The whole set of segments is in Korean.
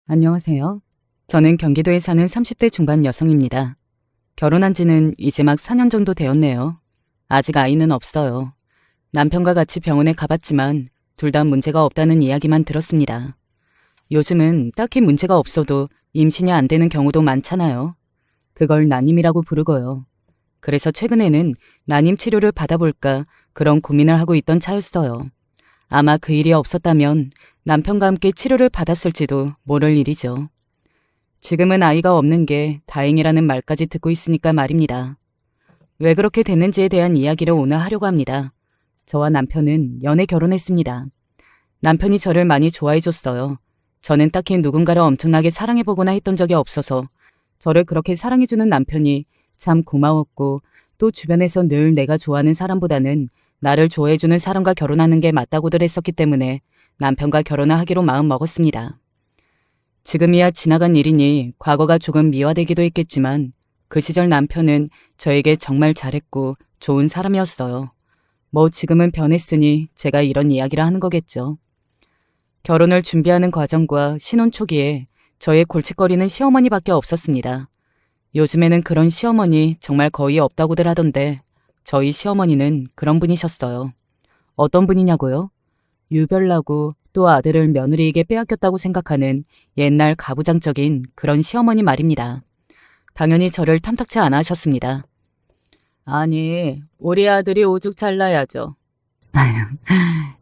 안녕하세요. 저는 경기도에 사는 30대 중반 여성입니다. 결혼한 지는 이제 막 4년 정도 되었네요. 아직 아이는 없어요. 남편과 같이 병원에 가봤지만 둘 다 문제가 없다는 이야기만 들었습니다. 요즘은 딱히 문제가 없어도 임신이 안 되는 경우도 많잖아요. 그걸 난임이라고 부르고요. 그래서 최근에는 난임 치료를 받아볼까 그런 고민을 하고 있던 차였어요. 아마 그 일이 없었다면 남편과 함께 치료를 받았을지도 모를 일이죠. 지금은 아이가 없는 게 다행이라는 말까지 듣고 있으니까 말입니다. 왜 그렇게 됐는지에 대한 이야기를 오늘 하려고 합니다. 저와 남편은 연애 결혼했습니다. 남편이 저를 많이 좋아해줬어요. 저는 딱히 누군가를 엄청나게 사랑해보거나 했던 적이 없어서 저를 그렇게 사랑해주는 남편이 참 고마웠고 또 주변에서 늘 내가 좋아하는 사람보다는 나를 좋아해주는 사람과 결혼하는 게 맞다고들 했었기 때문에 남편과 결혼을 하기로 마음 먹었습니다. 지금이야 지나간 일이니 과거가 조금 미화되기도 했겠지만 그 시절 남편은 저에게 정말 잘했고 좋은 사람이었어요. 뭐 지금은 변했으니 제가 이런 이야기를 하는 거겠죠. 결혼을 준비하는 과정과 신혼 초기에 저의 골칫거리는 시어머니밖에 없었습니다. 요즘에는 그런 시어머니 정말 거의 없다고들 하던데 저희 시어머니는 그런 분이셨어요. 어떤 분이냐고요? 유별나고 또 아들을 며느리에게 빼앗겼다고 생각하는 옛날 가부장적인 그런 시어머니 말입니다. 당연히 저를 탐탁치 않아 하셨습니다. 아니, 우리 아들이 오죽 잘나야죠. 아휴,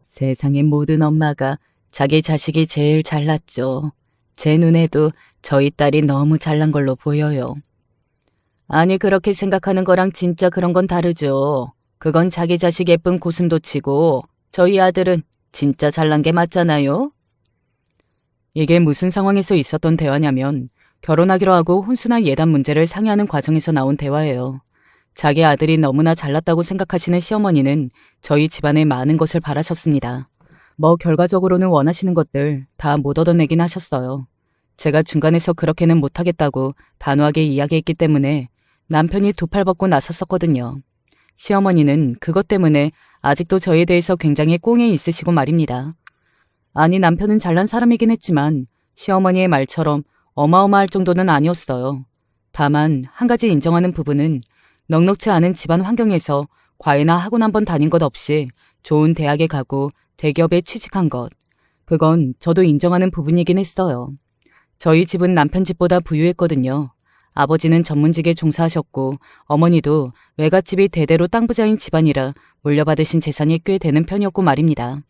세상의 모든 엄마가 자기 자식이 제일 잘났죠. 제 눈에도 저희 딸이 너무 잘난 걸로 보여요. 아니, 그렇게 생각하는 거랑 진짜 그런 건 다르죠. 그건 자기 자식 예쁜 고슴도치고 저희 아들은 진짜 잘난 게 맞잖아요. 이게 무슨 상황에서 있었던 대화냐면 결혼하기로 하고 혼수나 예단 문제를 상의하는 과정에서 나온 대화예요. 자기 아들이 너무나 잘났다고 생각하시는 시어머니는 저희 집안에 많은 것을 바라셨습니다. 뭐 결과적으로는 원하시는 것들 다 못 얻어내긴 하셨어요. 제가 중간에서 그렇게는 못하겠다고 단호하게 이야기했기 때문에 남편이 두 팔 벗고 나섰었거든요. 시어머니는 그것 때문에 아직도 저에 대해서 굉장히 꽁에 있으시고 말입니다. 아니 남편은 잘난 사람이긴 했지만 시어머니의 말처럼 어마어마할 정도는 아니었어요. 다만 한 가지 인정하는 부분은 넉넉지 않은 집안 환경에서 과외나 학원 한 번 다닌 것 없이 좋은 대학에 가고 대기업에 취직한 것. 그건 저도 인정하는 부분이긴 했어요. 저희 집은 남편 집보다 부유했거든요. 아버지는 전문직에 종사하셨고 어머니도 외갓집이 대대로 땅 부자인 집안이라 물려받으신 재산이 꽤 되는 편이었고 말입니다.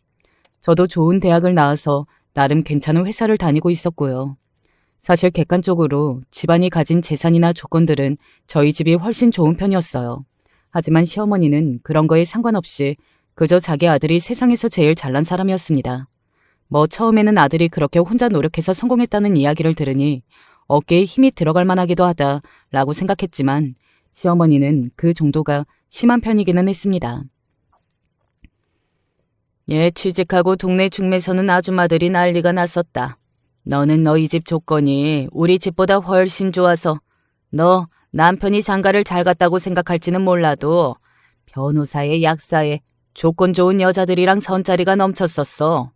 저도 좋은 대학을 나와서 나름 괜찮은 회사를 다니고 있었고요. 사실 객관적으로 집안이 가진 재산이나 조건들은 저희 집이 훨씬 좋은 편이었어요. 하지만 시어머니는 그런 거에 상관없이 그저 자기 아들이 세상에서 제일 잘난 사람이었습니다. 뭐 처음에는 아들이 그렇게 혼자 노력해서 성공했다는 이야기를 들으니 어깨에 힘이 들어갈 만하기도 하다라고 생각했지만 시어머니는 그 정도가 심한 편이기는 했습니다. 예, 취직하고 동네 중매서는 아줌마들이 난리가 났었다. 너는 너희 집 조건이 우리 집보다 훨씬 좋아서 너 남편이 장가를 잘 갔다고 생각할지는 몰라도 변호사에 약사에 조건 좋은 여자들이랑 선자리가 넘쳤었어.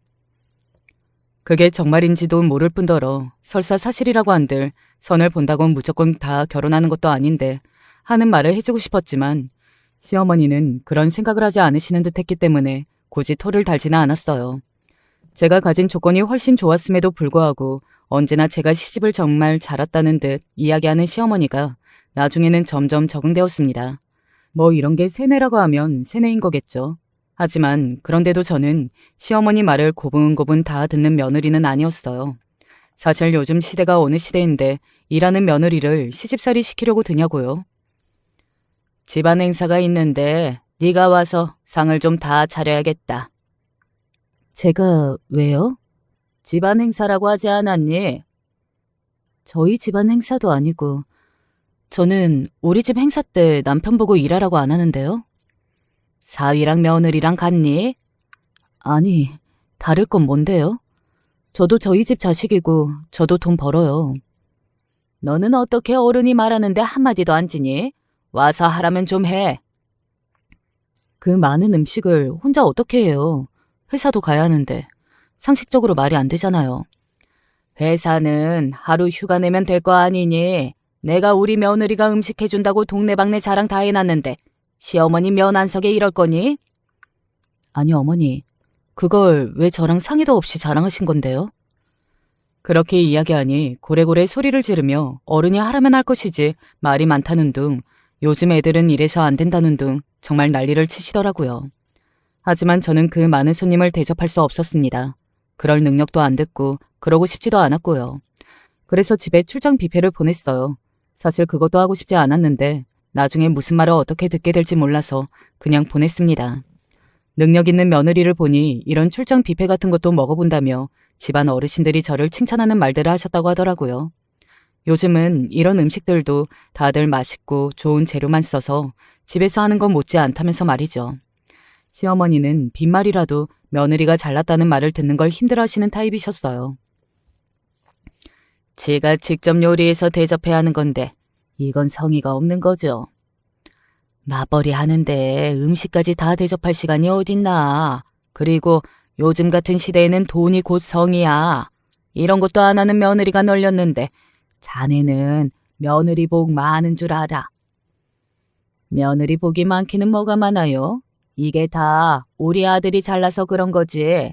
그게 정말인지도 모를 뿐더러 설사 사실이라고 한들 선을 본다고 무조건 다 결혼하는 것도 아닌데 하는 말을 해주고 싶었지만 시어머니는 그런 생각을 하지 않으시는 듯 했기 때문에 굳이 토를 달지는 않았어요. 제가 가진 조건이 훨씬 좋았음에도 불구하고 언제나 제가 시집을 정말 잘 왔다는 듯 이야기하는 시어머니가 나중에는 점점 적응되었습니다. 뭐 이런 게 세뇌라고 하면 세뇌인 거겠죠. 하지만 그런데도 저는 시어머니 말을 고분고분 다 듣는 며느리는 아니었어요. 사실 요즘 시대가 어느 시대인데 일하는 며느리를 시집살이 시키려고 드냐고요. 집안 행사가 있는데 네가 와서 상을 좀 다 차려야겠다. 제가 왜요? 집안 행사라고 하지 않았니? 저희 집안 행사도 아니고 저는 우리 집 행사 때 남편 보고 일하라고 안 하는데요. 사위랑 며느리랑 같니? 아니, 다를 건 뭔데요? 저도 저희 집 자식이고 저도 돈 벌어요. 너는 어떻게 어른이 말하는데 한마디도 안 지니? 와서 하라면 좀 해. 그 많은 음식을 혼자 어떻게 해요? 회사도 가야 하는데 상식적으로 말이 안 되잖아요. 회사는 하루 휴가 내면 될 거 아니니? 내가 우리 며느리가 음식 해준다고 동네방네 자랑 다 해놨는데 시어머니 면 안석에 이럴 거니? 아니 어머니, 그걸 왜 저랑 상의도 없이 자랑하신 건데요? 그렇게 이야기하니 고래고래 소리를 지르며 어른이 하라면 할 것이지 말이 많다는 둥, 요즘 애들은 이래서 안 된다는 둥 정말 난리를 치시더라고요. 하지만 저는 그 많은 손님을 대접할 수 없었습니다. 그럴 능력도 안 됐고 그러고 싶지도 않았고요. 그래서 집에 출장 뷔페를 보냈어요. 사실 그것도 하고 싶지 않았는데 나중에 무슨 말을 어떻게 듣게 될지 몰라서 그냥 보냈습니다. 능력 있는 며느리를 보니 이런 출장 뷔페 같은 것도 먹어본다며 집안 어르신들이 저를 칭찬하는 말들을 하셨다고 하더라고요. 요즘은 이런 음식들도 다들 맛있고 좋은 재료만 써서 집에서 하는 건 못지 않다면서 말이죠. 시어머니는 빈말이라도 며느리가 잘났다는 말을 듣는 걸 힘들어하시는 타입이셨어요. 지가 직접 요리해서 대접해야 하는 건데 이건 성의가 없는 거죠. 맞벌이 하는데 음식까지 다 대접할 시간이 어딨나. 그리고 요즘 같은 시대에는 돈이 곧 성이야. 이런 것도 안 하는 며느리가 널렸는데 자네는 며느리 복 많은 줄 알아. 며느리 복이 많기는 뭐가 많아요? 이게 다 우리 아들이 잘나서 그런 거지.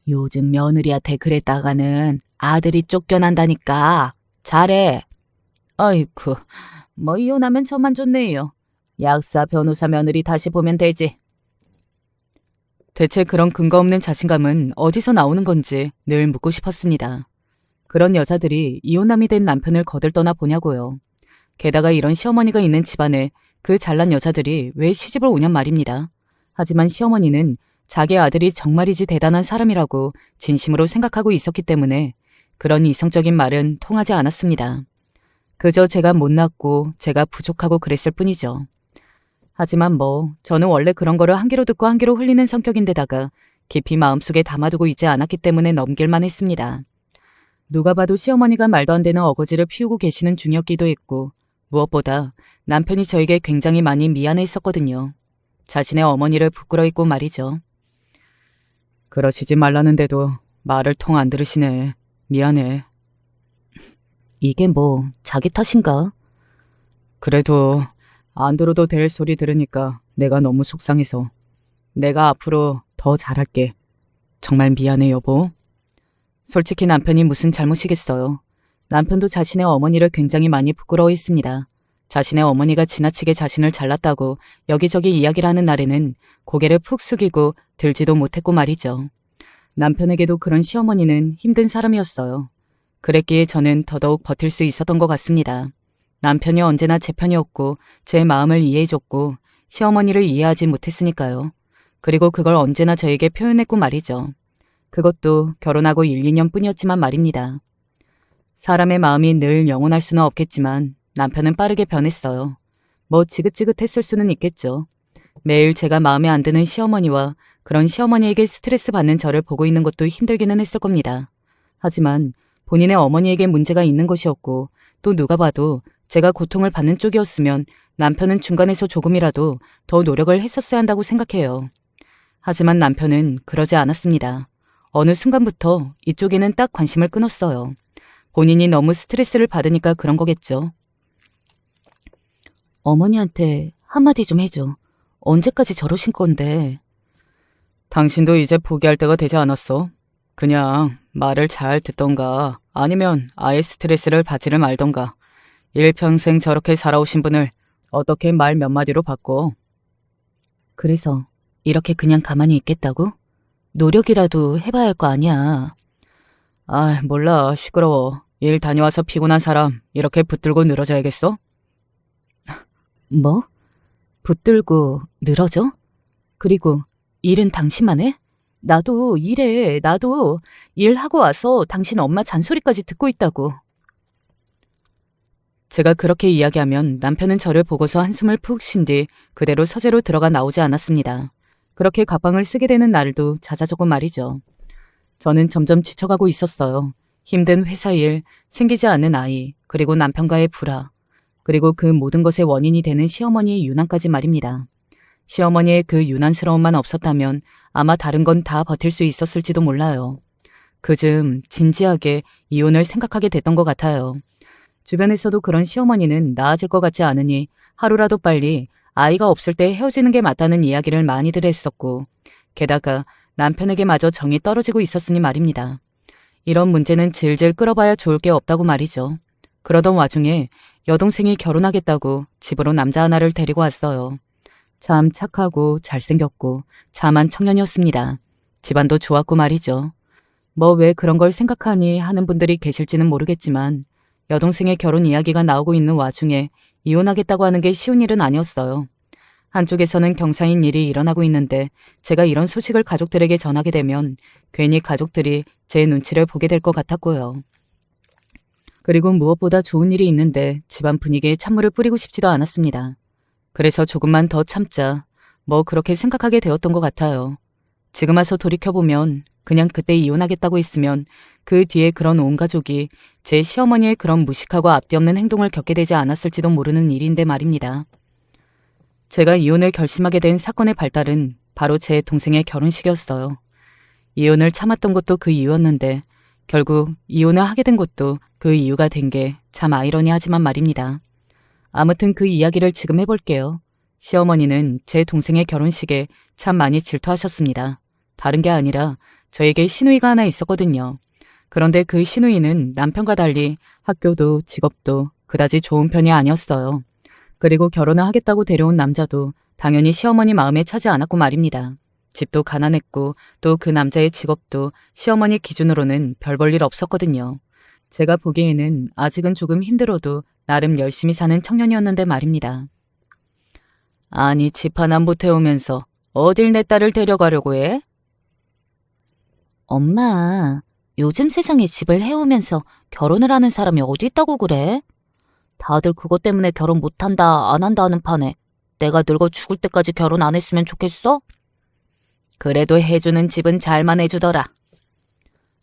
요즘 며느리한테 그랬다가는 아들이 쫓겨난다니까. 잘해. 아이쿠, 뭐 이혼하면 저만 좋네요. 약사, 변호사 며느리 다시 보면 되지. 대체 그런 근거 없는 자신감은 어디서 나오는 건지 늘 묻고 싶었습니다. 그런 여자들이 이혼남이 된 남편을 거들떠나 보냐고요. 게다가 이런 시어머니가 있는 집안에 그 잘난 여자들이 왜 시집을 오냔 말입니다. 하지만 시어머니는 자기 아들이 정말이지 대단한 사람이라고 진심으로 생각하고 있었기 때문에 그런 이성적인 말은 통하지 않았습니다. 그저 제가 못났고 제가 부족하고 그랬을 뿐이죠. 하지만 저는 원래 그런 거를 한 귀로 듣고 한 귀로 흘리는 성격인데다가 깊이 마음속에 담아두고 있지 않았기 때문에 넘길만 했습니다. 누가 봐도 시어머니가 말도 안 되는 어거지를 피우고 계시는 중이었기도 했고 무엇보다 남편이 저에게 굉장히 많이 미안해했었거든요. 자신의 어머니를 부끄러워했고 말이죠. 그러시지 말라는데도 말을 통 안 들으시네. 미안해. 이게 자기 탓인가? 그래도 안 들어도 될 소리 들으니까 내가 너무 속상해서 내가 앞으로 더 잘할게. 정말 미안해 여보. 솔직히 남편이 무슨 잘못이겠어요. 남편도 자신의 어머니를 굉장히 많이 부끄러워했습니다. 자신의 어머니가 지나치게 자신을 잘났다고 여기저기 이야기를 하는 날에는 고개를 푹 숙이고 들지도 못했고 말이죠. 남편에게도 그런 시어머니는 힘든 사람이었어요. 그랬기에 저는 더더욱 버틸 수 있었던 것 같습니다. 남편이 언제나 제 편이었고 제 마음을 이해해줬고 시어머니를 이해하지 못했으니까요. 그리고 그걸 언제나 저에게 표현했고 말이죠. 그것도 결혼하고 1, 2년 뿐이었지만 말입니다. 사람의 마음이 늘 영원할 수는 없겠지만 남편은 빠르게 변했어요. 지긋지긋했을 수는 있겠죠. 매일 제가 마음에 안 드는 시어머니와 그런 시어머니에게 스트레스 받는 저를 보고 있는 것도 힘들기는 했을 겁니다. 하지만 본인의 어머니에게 문제가 있는 것이었고 또 누가 봐도 제가 고통을 받는 쪽이었으면 남편은 중간에서 조금이라도 더 노력을 했었어야 한다고 생각해요. 하지만 남편은 그러지 않았습니다. 어느 순간부터 이쪽에는 딱 관심을 끊었어요. 본인이 너무 스트레스를 받으니까 그런 거겠죠. 어머니한테 한마디 좀 해줘. 언제까지 저러신 건데. 당신도 이제 포기할 때가 되지 않았어. 그냥 말을 잘 듣던가 아니면 아예 스트레스를 받지를 말던가. 일평생 저렇게 살아오신 분을 어떻게 말 몇 마디로 바꿔. 그래서 이렇게 그냥 가만히 있겠다고? 노력이라도 해봐야 할 거 아니야. 아, 몰라. 시끄러워. 일 다녀와서 피곤한 사람 이렇게 붙들고 늘어져야겠어? 뭐? 붙들고 늘어져? 그리고 일은 당신만 해? 나도 일해. 나도 일하고 와서 당신 엄마 잔소리까지 듣고 있다고. 제가 그렇게 이야기하면 남편은 저를 보고서 한숨을 푹 쉰 뒤 그대로 서재로 들어가 나오지 않았습니다. 그렇게 가방을 쓰게 되는 날도 잦아졌고 말이죠. 저는 점점 지쳐가고 있었어요. 힘든 회사 일, 생기지 않는 아이, 그리고 남편과의 불화, 그리고 그 모든 것의 원인이 되는 시어머니의 유난까지 말입니다. 시어머니의 그 유난스러움만 없었다면 아마 다른 건 다 버틸 수 있었을지도 몰라요. 그즘 진지하게 이혼을 생각하게 됐던 것 같아요. 주변에서도 그런 시어머니는 나아질 것 같지 않으니 하루라도 빨리 아이가 없을 때 헤어지는 게 맞다는 이야기를 많이들 했었고, 게다가 남편에게마저 정이 떨어지고 있었으니 말입니다. 이런 문제는 질질 끌어봐야 좋을 게 없다고 말이죠. 그러던 와중에 여동생이 결혼하겠다고 집으로 남자 하나를 데리고 왔어요. 참 착하고 잘생겼고 참한 청년이었습니다. 집안도 좋았고 말이죠. 뭐 왜 그런 걸 생각하니 하는 분들이 계실지는 모르겠지만 여동생의 결혼 이야기가 나오고 있는 와중에 이혼하겠다고 하는 게 쉬운 일은 아니었어요. 한쪽에서는 경사인 일이 일어나고 있는데 제가 이런 소식을 가족들에게 전하게 되면 괜히 가족들이 제 눈치를 보게 될 것 같았고요. 그리고 무엇보다 좋은 일이 있는데 집안 분위기에 찬물을 뿌리고 싶지도 않았습니다. 그래서 조금만 더 참자, 뭐 그렇게 생각하게 되었던 것 같아요. 지금 와서 돌이켜보면 그냥 그때 이혼하겠다고 했으면 그 뒤에 그런 온 가족이 제 시어머니의 그런 무식하고 앞뒤 없는 행동을 겪게 되지 않았을지도 모르는 일인데 말입니다. 제가 이혼을 결심하게 된 사건의 발달은 바로 제 동생의 결혼식이었어요. 이혼을 참았던 것도 그 이유였는데 결국 이혼을 하게 된 것도 그 이유가 된 게 참 아이러니하지만 말입니다. 아무튼 그 이야기를 지금 해볼게요. 시어머니는 제 동생의 결혼식에 참 많이 질투하셨습니다. 다른 게 아니라 저에게 시누이가 하나 있었거든요. 그런데 그 시누이는 남편과 달리 학교도 직업도 그다지 좋은 편이 아니었어요. 그리고 결혼을 하겠다고 데려온 남자도 당연히 시어머니 마음에 차지 않았고 말입니다. 집도 가난했고 또 그 남자의 직업도 시어머니 기준으로는 별 볼 일 없었거든요. 제가 보기에는 아직은 조금 힘들어도 나름 열심히 사는 청년이었는데 말입니다. 아니 집 하나 못 해오면서 어딜 내 딸을 데려가려고 해? 엄마, 요즘 세상에 집을 해오면서 결혼을 하는 사람이 어디 있다고 그래? 다들 그것 때문에 결혼 못한다, 안 한다 하는 판에 내가 늙어 죽을 때까지 결혼 안 했으면 좋겠어? 그래도 해주는 집은 잘만 해주더라.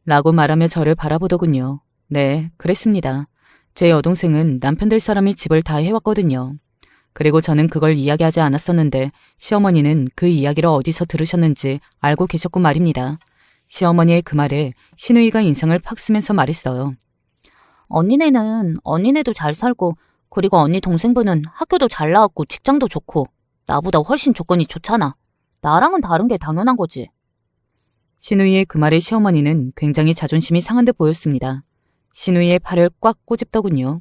라고 말하며 저를 바라보더군요. 네, 그랬습니다. 제 여동생은 남편 될 사람이 집을 다 해왔거든요. 그리고 저는 그걸 이야기하지 않았었는데 시어머니는 그 이야기를 어디서 들으셨는지 알고 계셨고 말입니다. 시어머니의 그 말에 시누이가 인상을 팍 쓰면서 말했어요. 언니네는 언니네도 잘 살고 그리고 언니 동생분은 학교도 잘 나왔고 직장도 좋고 나보다 훨씬 조건이 좋잖아. 나랑은 다른 게 당연한 거지. 시누이의 그 말에 시어머니는 굉장히 자존심이 상한 듯 보였습니다. 시누이의 팔을 꽉 꼬집더군요.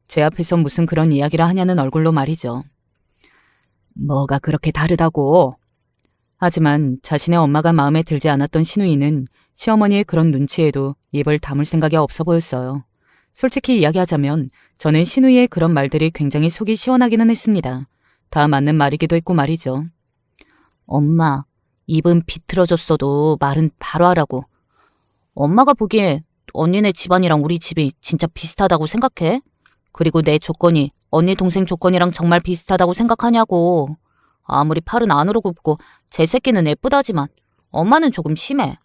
제 앞에서 무슨 그런 이야기를 하냐는 얼굴로 말이죠. 뭐가 그렇게 다르다고? 하지만 자신의 엄마가 마음에 들지 않았던 시누이는 시어머니의 그런 눈치에도 입을 다물 생각이 없어 보였어요. 솔직히 이야기하자면 저는 시누이의 그런 말들이 굉장히 속이 시원하기는 했습니다. 다 맞는 말이기도 했고 말이죠. 엄마, 입은 비틀어졌어도 말은 바로 하라고. 엄마가 보기에 언니네 집안이랑 우리 집이 진짜 비슷하다고 생각해? 그리고 내 조건이 언니 동생 조건이랑 정말 비슷하다고 생각하냐고. 아무리 팔은 안으로 굽고 제 새끼는 예쁘다지만 엄마는 조금 심해.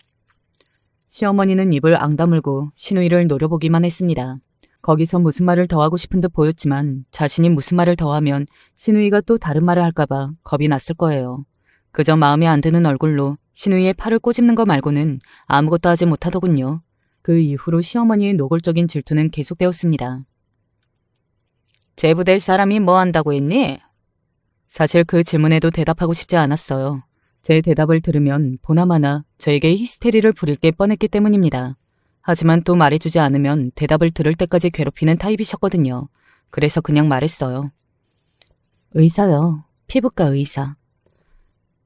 시어머니는 입을 앙다물고 시누이를 노려보기만 했습니다. 거기서 무슨 말을 더 하고 싶은 듯 보였지만 자신이 무슨 말을 더 하면 시누이가 또 다른 말을 할까봐 겁이 났을 거예요. 그저 마음에 안 드는 얼굴로 시누이의 팔을 꼬집는 거 말고는 아무것도 하지 못하더군요. 그 이후로 시어머니의 노골적인 질투는 계속되었습니다. 제부될 사람이 뭐 한다고 했니? 사실 그 질문에도 대답하고 싶지 않았어요. 제 대답을 들으면 보나마나 저에게 히스테리를 부릴 게 뻔했기 때문입니다. 하지만 또 말해주지 않으면 대답을 들을 때까지 괴롭히는 타입이셨거든요. 그래서 그냥 말했어요. 의사요. 피부과 의사.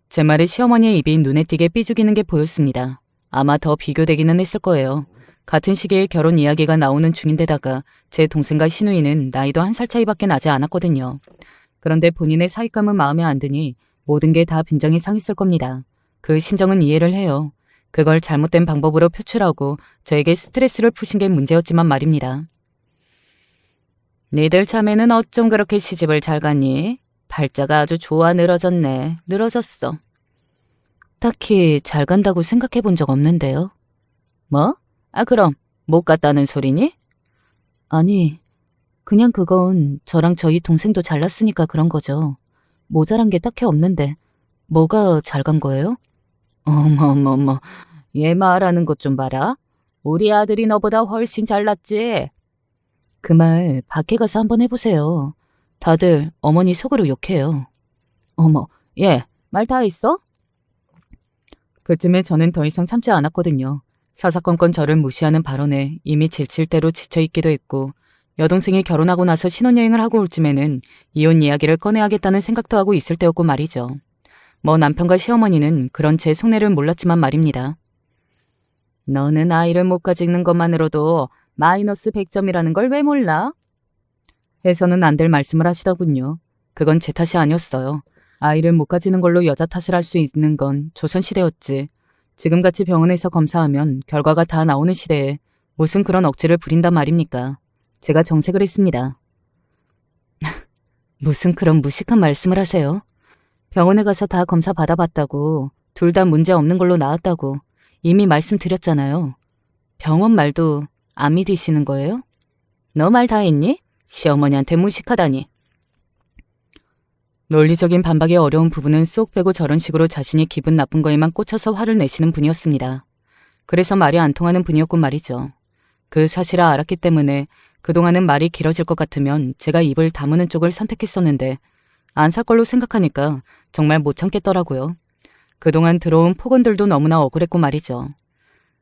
제 말에 시어머니의 입이 눈에 띄게 삐죽이는 게 보였습니다. 아마 더 비교되기는 했을 거예요. 같은 시기에 결혼 이야기가 나오는 중인데다가 제 동생과 시누이는 나이도 1살 차이밖에 나지 않았거든요. 그런데 본인의 사윗감은 마음에 안 드니 모든 게 다 빈정이 상했을 겁니다. 그 심정은 이해를 해요. 그걸 잘못된 방법으로 표출하고 저에게 스트레스를 푸신 게 문제였지만 말입니다. 니들 자매는 어쩜 그렇게 시집을 잘 갔니? 발자가 아주 좋아 늘어졌네. 늘어졌어. 딱히 잘 간다고 생각해 본 적 없는데요. 뭐? 아 그럼 못 갔다는 소리니? 아니, 그냥 그건 저랑 저희 동생도 잘났으니까 그런 거죠. 모자란 게 딱히 없는데 뭐가 잘 간 거예요? 어머머머, 얘 말하는 것 좀 봐라. 우리 아들이 너보다 훨씬 잘났지? 그 말 밖에 가서 한번 해보세요. 다들 어머니 속으로 욕해요. 어머, 얘, 말 다 했어? 그쯤에 저는 더 이상 참지 않았거든요. 사사건건 저를 무시하는 발언에 이미 질질대로 지쳐있기도 했고 여동생이 결혼하고 나서 신혼여행을 하고 올 쯤에는 이혼 이야기를 꺼내야겠다는 생각도 하고 있을 때였고 말이죠. 뭐 남편과 시어머니는 그런 제 속내를 몰랐지만 말입니다. 너는 아이를 못 가지는 것만으로도 마이너스 100점이라는 걸 왜 몰라? 해서는 안 될 말씀을 하시더군요. 그건 제 탓이 아니었어요. 아이를 못 가지는 걸로 여자 탓을 할 수 있는 건 조선시대였지. 지금같이 병원에서 검사하면 결과가 다 나오는 시대에 무슨 그런 억지를 부린단 말입니까? 제가 정색을 했습니다. 무슨 그런 무식한 말씀을 하세요? 병원에 가서 다 검사 받아봤다고, 둘 다 문제 없는 걸로 나왔다고 이미 말씀드렸잖아요. 병원 말도 안 믿으시는 거예요? 너 말 다 했니? 시어머니한테 무식하다니. 논리적인 반박이 어려운 부분은 쏙 빼고 저런 식으로 자신이 기분 나쁜 거에만 꽂혀서 화를 내시는 분이었습니다. 그래서 말이 안 통하는 분이었군 말이죠. 그 사실을 알았기 때문에 그동안은 말이 길어질 것 같으면 제가 입을 다무는 쪽을 선택했었는데 안 살 걸로 생각하니까 정말 못 참겠더라고요. 그동안 들어온 폭언들도 너무나 억울했고 말이죠.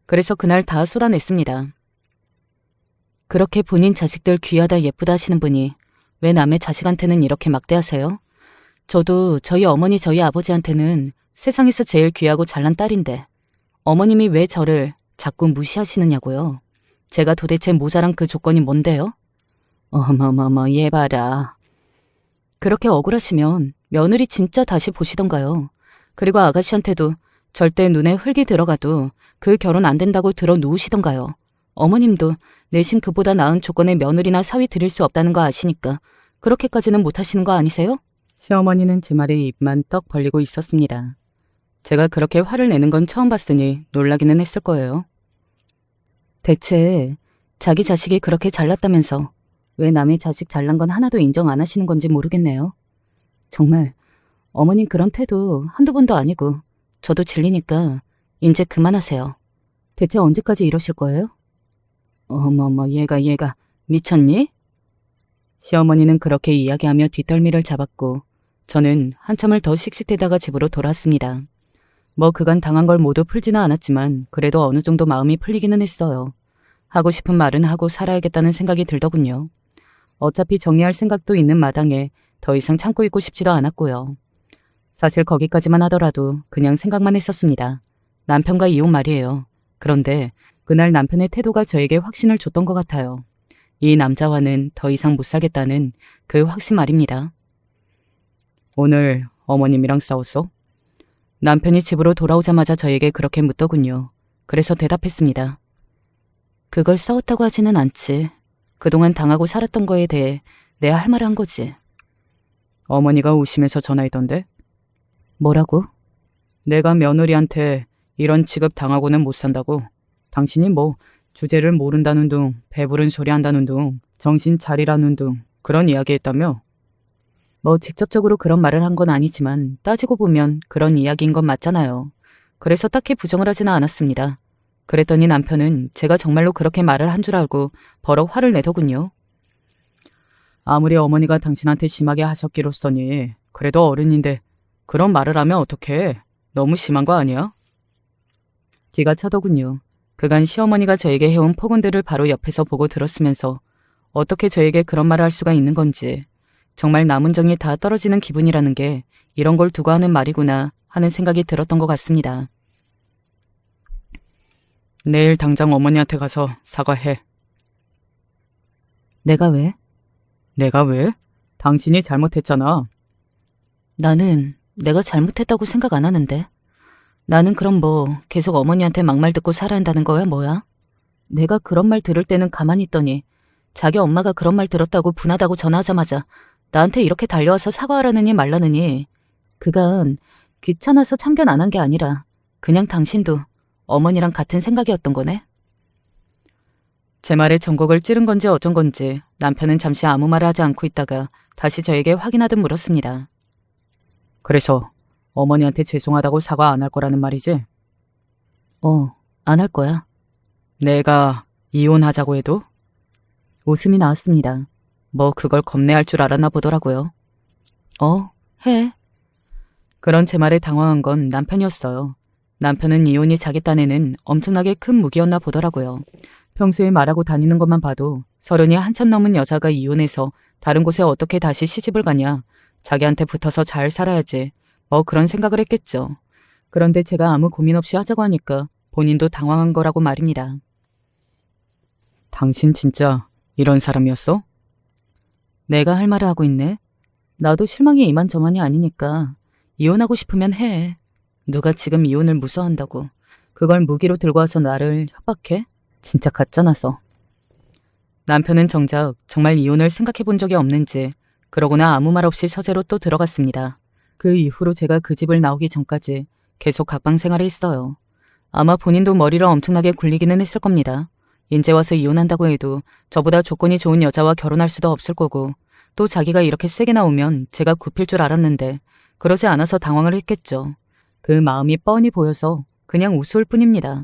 그래서 그날 다 쏟아냈습니다. 그렇게 본인 자식들 귀하다 예쁘다 하시는 분이 왜 남의 자식한테는 이렇게 막대하세요? 저도 저희 어머니 저희 아버지한테는 세상에서 제일 귀하고 잘난 딸인데 어머님이 왜 저를 자꾸 무시하시느냐고요. 제가 도대체 모자란 그 조건이 뭔데요? 어머머머 얘 봐라. 그렇게 억울하시면 며느리 진짜 다시 보시던가요. 그리고 아가씨한테도 절대 눈에 흙이 들어가도 그 결혼 안 된다고 들어 누우시던가요. 어머님도 내심 그보다 나은 조건의 며느리나 사위 드릴 수 없다는 거 아시니까 그렇게까지는 못하시는 거 아니세요? 시어머니는 제 말에 입만 떡 벌리고 있었습니다. 제가 그렇게 화를 내는 건 처음 봤으니 놀라기는 했을 거예요. 대체 자기 자식이 그렇게 잘났다면서 왜 남의 자식 잘난 건 하나도 인정 안 하시는 건지 모르겠네요. 정말 어머님 그런 태도 한두 번도 아니고 저도 질리니까 이제 그만하세요. 대체 언제까지 이러실 거예요? 어머머 얘가 미쳤니? 시어머니는 그렇게 이야기하며 뒷덜미를 잡았고 저는 한참을 더 씩씩대다가 집으로 돌아왔습니다. 뭐 그간 당한 걸 모두 풀지는 않았지만 그래도 어느 정도 마음이 풀리기는 했어요. 하고 싶은 말은 하고 살아야겠다는 생각이 들더군요. 어차피 정리할 생각도 있는 마당에 더 이상 참고 있고 싶지도 않았고요. 사실 거기까지만 하더라도 그냥 생각만 했었습니다. 남편과 이혼 말이에요. 그런데 그날 남편의 태도가 저에게 확신을 줬던 것 같아요. 이 남자와는 더 이상 못 살겠다는 그 확신 말입니다. 오늘 어머님이랑 싸웠어? 남편이 집으로 돌아오자마자 저에게 그렇게 묻더군요. 그래서 대답했습니다. 그걸 싸웠다고 하지는 않지. 그동안 당하고 살았던 거에 대해 내가 할 말을 한 거지. 어머니가 우시면서 전화했던데? 뭐라고? 내가 며느리한테 이런 취급 당하고는 못 산다고. 당신이 뭐 주제를 모른다는 둥, 배부른 소리 한다는 둥, 정신 차리라는 둥 그런 이야기 했다며? 뭐 직접적으로 그런 말을 한 건 아니지만 따지고 보면 그런 이야기인 건 맞잖아요. 그래서 딱히 부정을 하지는 않았습니다. 그랬더니 남편은 제가 정말로 그렇게 말을 한 줄 알고 버럭 화를 내더군요. 아무리 어머니가 당신한테 심하게 하셨기로써니 그래도 어른인데 그런 말을 하면 어떡해. 너무 심한 거 아니야? 기가 차더군요. 그간 시어머니가 저에게 해온 폭언들을 바로 옆에서 보고 들었으면서 어떻게 저에게 그런 말을 할 수가 있는 건지 정말 남은 정이 다 떨어지는 기분이라는 게 이런 걸 두고 하는 말이구나 하는 생각이 들었던 것 같습니다. 내일 당장 어머니한테 가서 사과해. 내가 왜? 내가 왜? 당신이 잘못했잖아. 나는 내가 잘못했다고 생각 안 하는데. 나는 그럼 뭐 계속 어머니한테 막말 듣고 살아야 한다는 거야 뭐야? 내가 그런 말 들을 때는 가만히 있더니 자기 엄마가 그런 말 들었다고 분하다고 전화하자마자 나한테 이렇게 달려와서 사과하라느니 말라느니 그간 귀찮아서 참견 안 한 게 아니라 그냥 당신도 어머니랑 같은 생각이었던 거네? 제 말에 전곡을 찌른 건지 어쩐 건지 남편은 잠시 아무 말을 하지 않고 있다가 다시 저에게 확인하듯 물었습니다. 그래서 어머니한테 죄송하다고 사과 안 할 거라는 말이지? 안 할 거야. 내가 이혼하자고 해도? 웃음이 나왔습니다. 뭐 그걸 겁내할 줄 알았나 보더라고요. 해. 그런 제 말에 당황한 건 남편이었어요. 남편은 이혼이 자기 딴에는 엄청나게 큰 무기였나 보더라고요. 평소에 말하고 다니는 것만 봐도 서른이 한참 넘은 여자가 이혼해서 다른 곳에 어떻게 다시 시집을 가냐. 자기한테 붙어서 잘 살아야지. 뭐 그런 생각을 했겠죠. 그런데 제가 아무 고민 없이 하자고 하니까 본인도 당황한 거라고 말입니다. 당신 진짜 이런 사람이었어? 내가 할 말을 하고 있네. 나도 실망이 이만저만이 아니니까 이혼하고 싶으면 해. 누가 지금 이혼을 무서워한다고. 그걸 무기로 들고 와서 나를 협박해? 진짜 가짜나서. 남편은 정작 정말 이혼을 생각해 본 적이 없는지 그러고나 아무 말 없이 서재로 또 들어갔습니다. 그 이후로 제가 그 집을 나오기 전까지 계속 각방 생활을 했어요. 아마 본인도 머리를 엄청나게 굴리기는 했을 겁니다. 인제 와서 이혼한다고 해도 저보다 조건이 좋은 여자와 결혼할 수도 없을 거고 또 자기가 이렇게 세게 나오면 제가 굽힐 줄 알았는데 그러지 않아서 당황을 했겠죠. 그 마음이 뻔히 보여서 그냥 우스울 뿐입니다.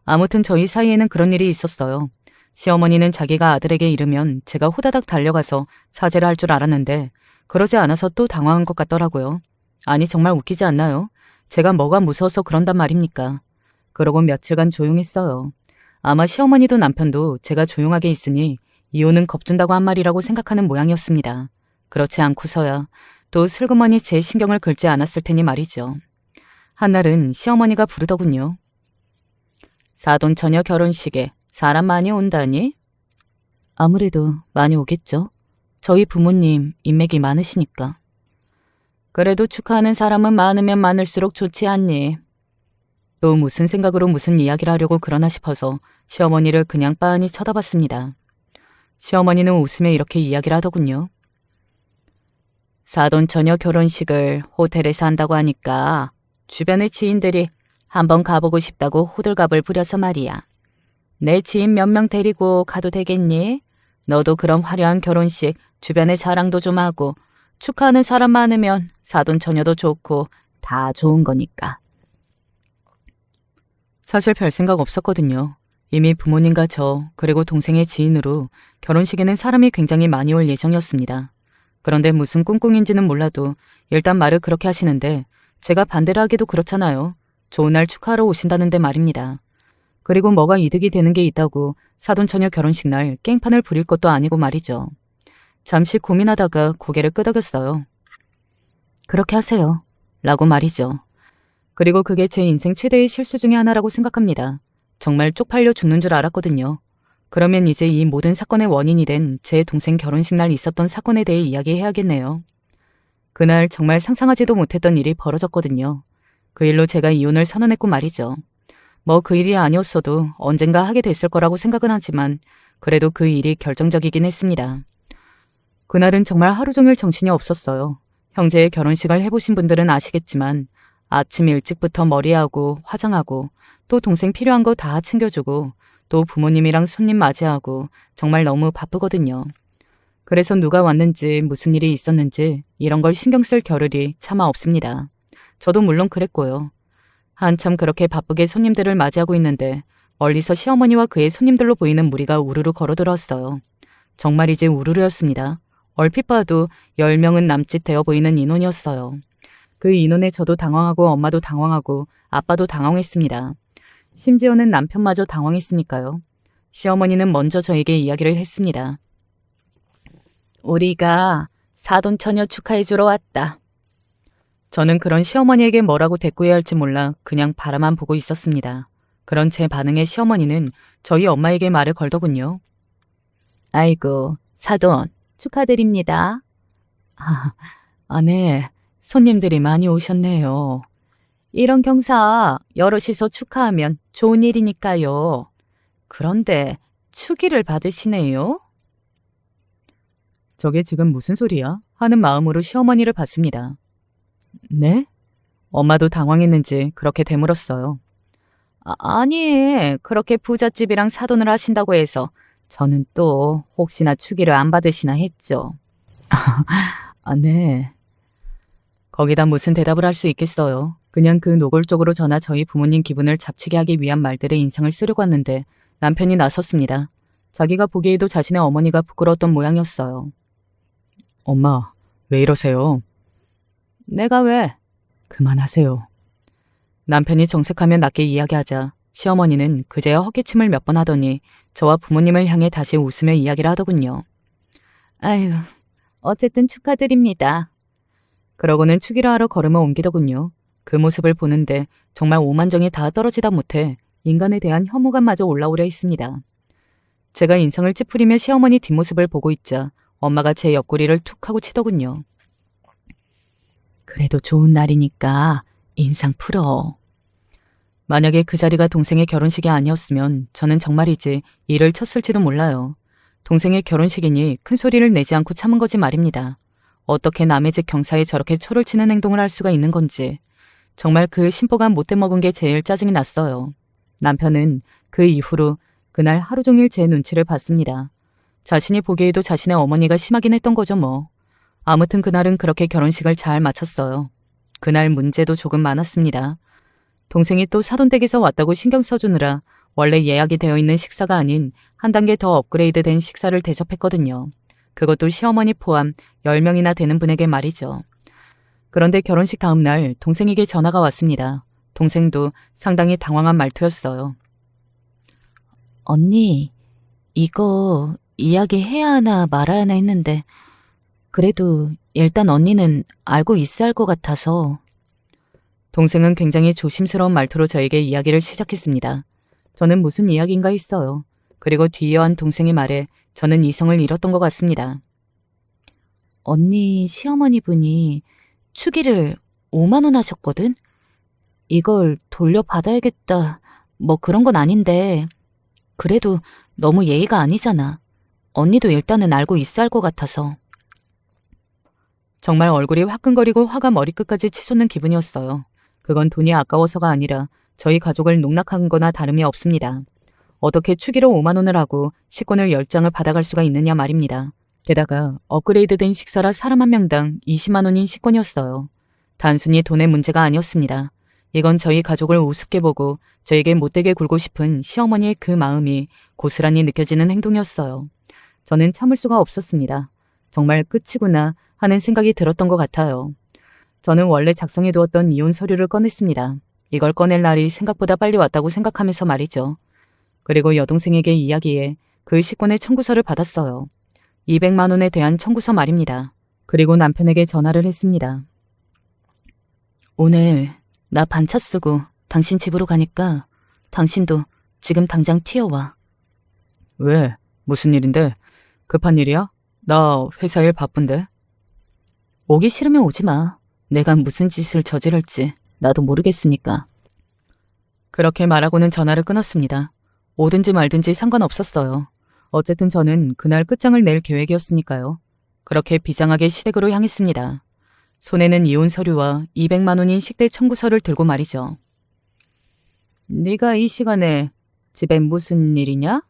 아무튼 저희 사이에는 그런 일이 있었어요. 시어머니는 자기가 아들에게 이르면 제가 호다닥 달려가서 사죄를 할 줄 알았는데 그러지 않아서 또 당황한 것 같더라고요. 아니 정말 웃기지 않나요? 제가 뭐가 무서워서 그런단 말입니까? 그러고 며칠간 조용했어요. 아마 시어머니도 남편도 제가 조용하게 있으니 이혼은 겁준다고 한 말이라고 생각하는 모양이었습니다. 그렇지 않고서야 또 슬그머니 제 신경을 긁지 않았을 테니 말이죠. 한날은 시어머니가 부르더군요. 사돈처녀 결혼식에 사람 많이 온다니? 아무래도 많이 오겠죠. 저희 부모님 인맥이 많으시니까. 그래도 축하하는 사람은 많으면 많을수록 좋지 않니? 또 무슨 생각으로 무슨 이야기를 하려고 그러나 싶어서 시어머니를 그냥 빤히 쳐다봤습니다. 시어머니는 웃으며 이렇게 이야기를 하더군요. 사돈처녀 결혼식을 호텔에서 한다고 하니까 주변의 지인들이 한번 가보고 싶다고 호들갑을 부려서 말이야. 내 지인 몇 명 데리고 가도 되겠니? 너도 그런 화려한 결혼식 주변에 자랑도 좀 하고 축하하는 사람 많으면 사돈처녀도 좋고 다 좋은 거니까. 사실 별 생각 없었거든요. 이미 부모님과 저 그리고 동생의 지인으로 결혼식에는 사람이 굉장히 많이 올 예정이었습니다. 그런데 무슨 꿍꿍인지는 몰라도 일단 말을 그렇게 하시는데 제가 반대를 하기도 그렇잖아요. 좋은 날 축하하러 오신다는데 말입니다. 그리고 뭐가 이득이 되는 게 있다고 사돈처녀 결혼식 날 깽판을 부릴 것도 아니고 말이죠. 잠시 고민하다가 고개를 끄덕였어요. 그렇게 하세요. 라고 말이죠. 그리고 그게 제 인생 최대의 실수 중에 하나라고 생각합니다. 정말 쪽팔려 죽는 줄 알았거든요. 그러면 이제 이 모든 사건의 원인이 된 제 동생 결혼식 날 있었던 사건에 대해 이야기해야겠네요. 그날 정말 상상하지도 못했던 일이 벌어졌거든요. 그 일로 제가 이혼을 선언했고 말이죠. 뭐 그 일이 아니었어도 언젠가 하게 됐을 거라고 생각은 하지만 그래도 그 일이 결정적이긴 했습니다. 그날은 정말 하루 종일 정신이 없었어요. 형제의 결혼식을 해보신 분들은 아시겠지만 아침 일찍부터 머리하고 화장하고 또 동생 필요한 거 다 챙겨주고 또 부모님이랑 손님 맞이하고 정말 너무 바쁘거든요. 그래서 누가 왔는지 무슨 일이 있었는지 이런 걸 신경 쓸 겨를이 차마 없습니다. 저도 물론 그랬고요. 한참 그렇게 바쁘게 손님들을 맞이하고 있는데 멀리서 시어머니와 그의 손님들로 보이는 무리가 우르르 걸어들어왔어요. 정말이지 우르르였습니다. 얼핏 봐도 10명은 남짓 되어 보이는 인원이었어요. 그 인원에 저도 당황하고 엄마도 당황하고 아빠도 당황했습니다. 심지어는 남편마저 당황했으니까요. 시어머니는 먼저 저에게 이야기를 했습니다. 우리가 사돈처녀 축하해주러 왔다. 저는 그런 시어머니에게 뭐라고 대꾸해야 할지 몰라 그냥 바라만 보고 있었습니다. 그런 제 반응에 시어머니는 저희 엄마에게 말을 걸더군요. 아이고, 사돈 축하드립니다. 네. 손님들이 많이 오셨네요. 이런 경사 여럿이서 축하하면 좋은 일이니까요. 그런데 축의를 받으시네요? 저게 지금 무슨 소리야? 하는 마음으로 시어머니를 봤습니다. 네? 엄마도 당황했는지 그렇게 되물었어요. 아니, 그렇게 부잣집이랑 사돈을 하신다고 해서 저는 또 혹시나 축의를 안 받으시나 했죠. 네. 거기다 무슨 대답을 할 수 있겠어요. 그냥 그 노골적으로 저나 저희 부모님 기분을 잡치게 하기 위한 말들의 인상을 쓰려고 했는데 남편이 나섰습니다. 자기가 보기에도 자신의 어머니가 부끄러웠던 모양이었어요. 엄마, 왜 이러세요? 내가 왜? 그만하세요. 남편이 정색하며 낮게 이야기하자 시어머니는 그제야 헛기침을 몇 번 하더니 저와 부모님을 향해 다시 웃으며 이야기를 하더군요. 아유, 어쨌든 축하드립니다. 그러고는 축의를 하러 걸음을 옮기더군요. 그 모습을 보는데 정말 오만정이 다 떨어지다 못해 인간에 대한 혐오감마저 올라오려 했습니다. 제가 인상을 찌푸리며 시어머니 뒷모습을 보고 있자 엄마가 제 옆구리를 툭 하고 치더군요. 그래도 좋은 날이니까 인상 풀어. 만약에 그 자리가 동생의 결혼식이 아니었으면 저는 정말이지 일을 쳤을지도 몰라요. 동생의 결혼식이니 큰 소리를 내지 않고 참은 거지 말입니다. 어떻게 남의 집 경사에 저렇게 초를 치는 행동을 할 수가 있는 건지 정말 그 심보가 못돼 먹은 게 제일 짜증이 났어요. 남편은 그 이후로 그날 하루 종일 제 눈치를 봤습니다. 자신이 보기에도 자신의 어머니가 심하긴 했던 거죠 뭐. 아무튼 그날은 그렇게 결혼식을 잘 마쳤어요. 그날 문제도 조금 많았습니다. 동생이 또 사돈댁에서 왔다고 신경 써주느라 원래 예약이 되어 있는 식사가 아닌 한 단계 더 업그레이드된 식사를 대접했거든요. 그것도 시어머니 포함 10명이나 되는 분에게 말이죠. 그런데 결혼식 다음 날 동생에게 전화가 왔습니다. 동생도 상당히 당황한 말투였어요. 언니, 이거 이야기해야 하나 말아야 하나 했는데 그래도 일단 언니는 알고 있어야 할 것 같아서. 동생은 굉장히 조심스러운 말투로 저에게 이야기를 시작했습니다. 저는 무슨 이야기인가 했어요. 그리고 뒤이어한 동생의 말에 저는 이성을 잃었던 것 같습니다. 언니 시어머니 분이 축의를 5만 원 하셨거든? 이걸 돌려받아야겠다. 뭐 그런 건 아닌데 그래도 너무 예의가 아니잖아. 언니도 일단은 알고 있어야 할 것 같아서. 정말 얼굴이 화끈거리고 화가 머리끝까지 치솟는 기분이었어요. 그건 돈이 아까워서가 아니라 저희 가족을 농락한 거나 다름이 없습니다. 어떻게 축의로 5만 원을 하고 식권을 10장을 받아갈 수가 있느냐 말입니다. 게다가 업그레이드된 식사라 사람 한 명당 20만 원인 식권이었어요. 단순히 돈의 문제가 아니었습니다. 이건 저희 가족을 우습게 보고 저에게 못되게 굴고 싶은 시어머니의 그 마음이 고스란히 느껴지는 행동이었어요. 저는 참을 수가 없었습니다. 정말 끝이구나 하는 생각이 들었던 것 같아요. 저는 원래 작성해두었던 이혼 서류를 꺼냈습니다. 이걸 꺼낼 날이 생각보다 빨리 왔다고 생각하면서 말이죠. 그리고 여동생에게 이야기해 그 식권의 청구서를 받았어요. 200만 원에 대한 청구서 말입니다. 그리고 남편에게 전화를 했습니다. 오늘 나 반차 쓰고 당신 집으로 가니까 당신도 지금 당장 튀어와. 왜? 무슨 일인데? 급한 일이야? 나 회사 일 바쁜데. 오기 싫으면 오지 마. 내가 무슨 짓을 저지를지 나도 모르겠으니까. 그렇게 말하고는 전화를 끊었습니다. 오든지 말든지 상관없었어요. 어쨌든 저는 그날 끝장을 낼 계획이었으니까요. 그렇게 비장하게 시댁으로 향했습니다. 손에는 이혼 서류와 200만 원인 식대 청구서를 들고 말이죠. 네가 이 시간에 집에 무슨 일이냐?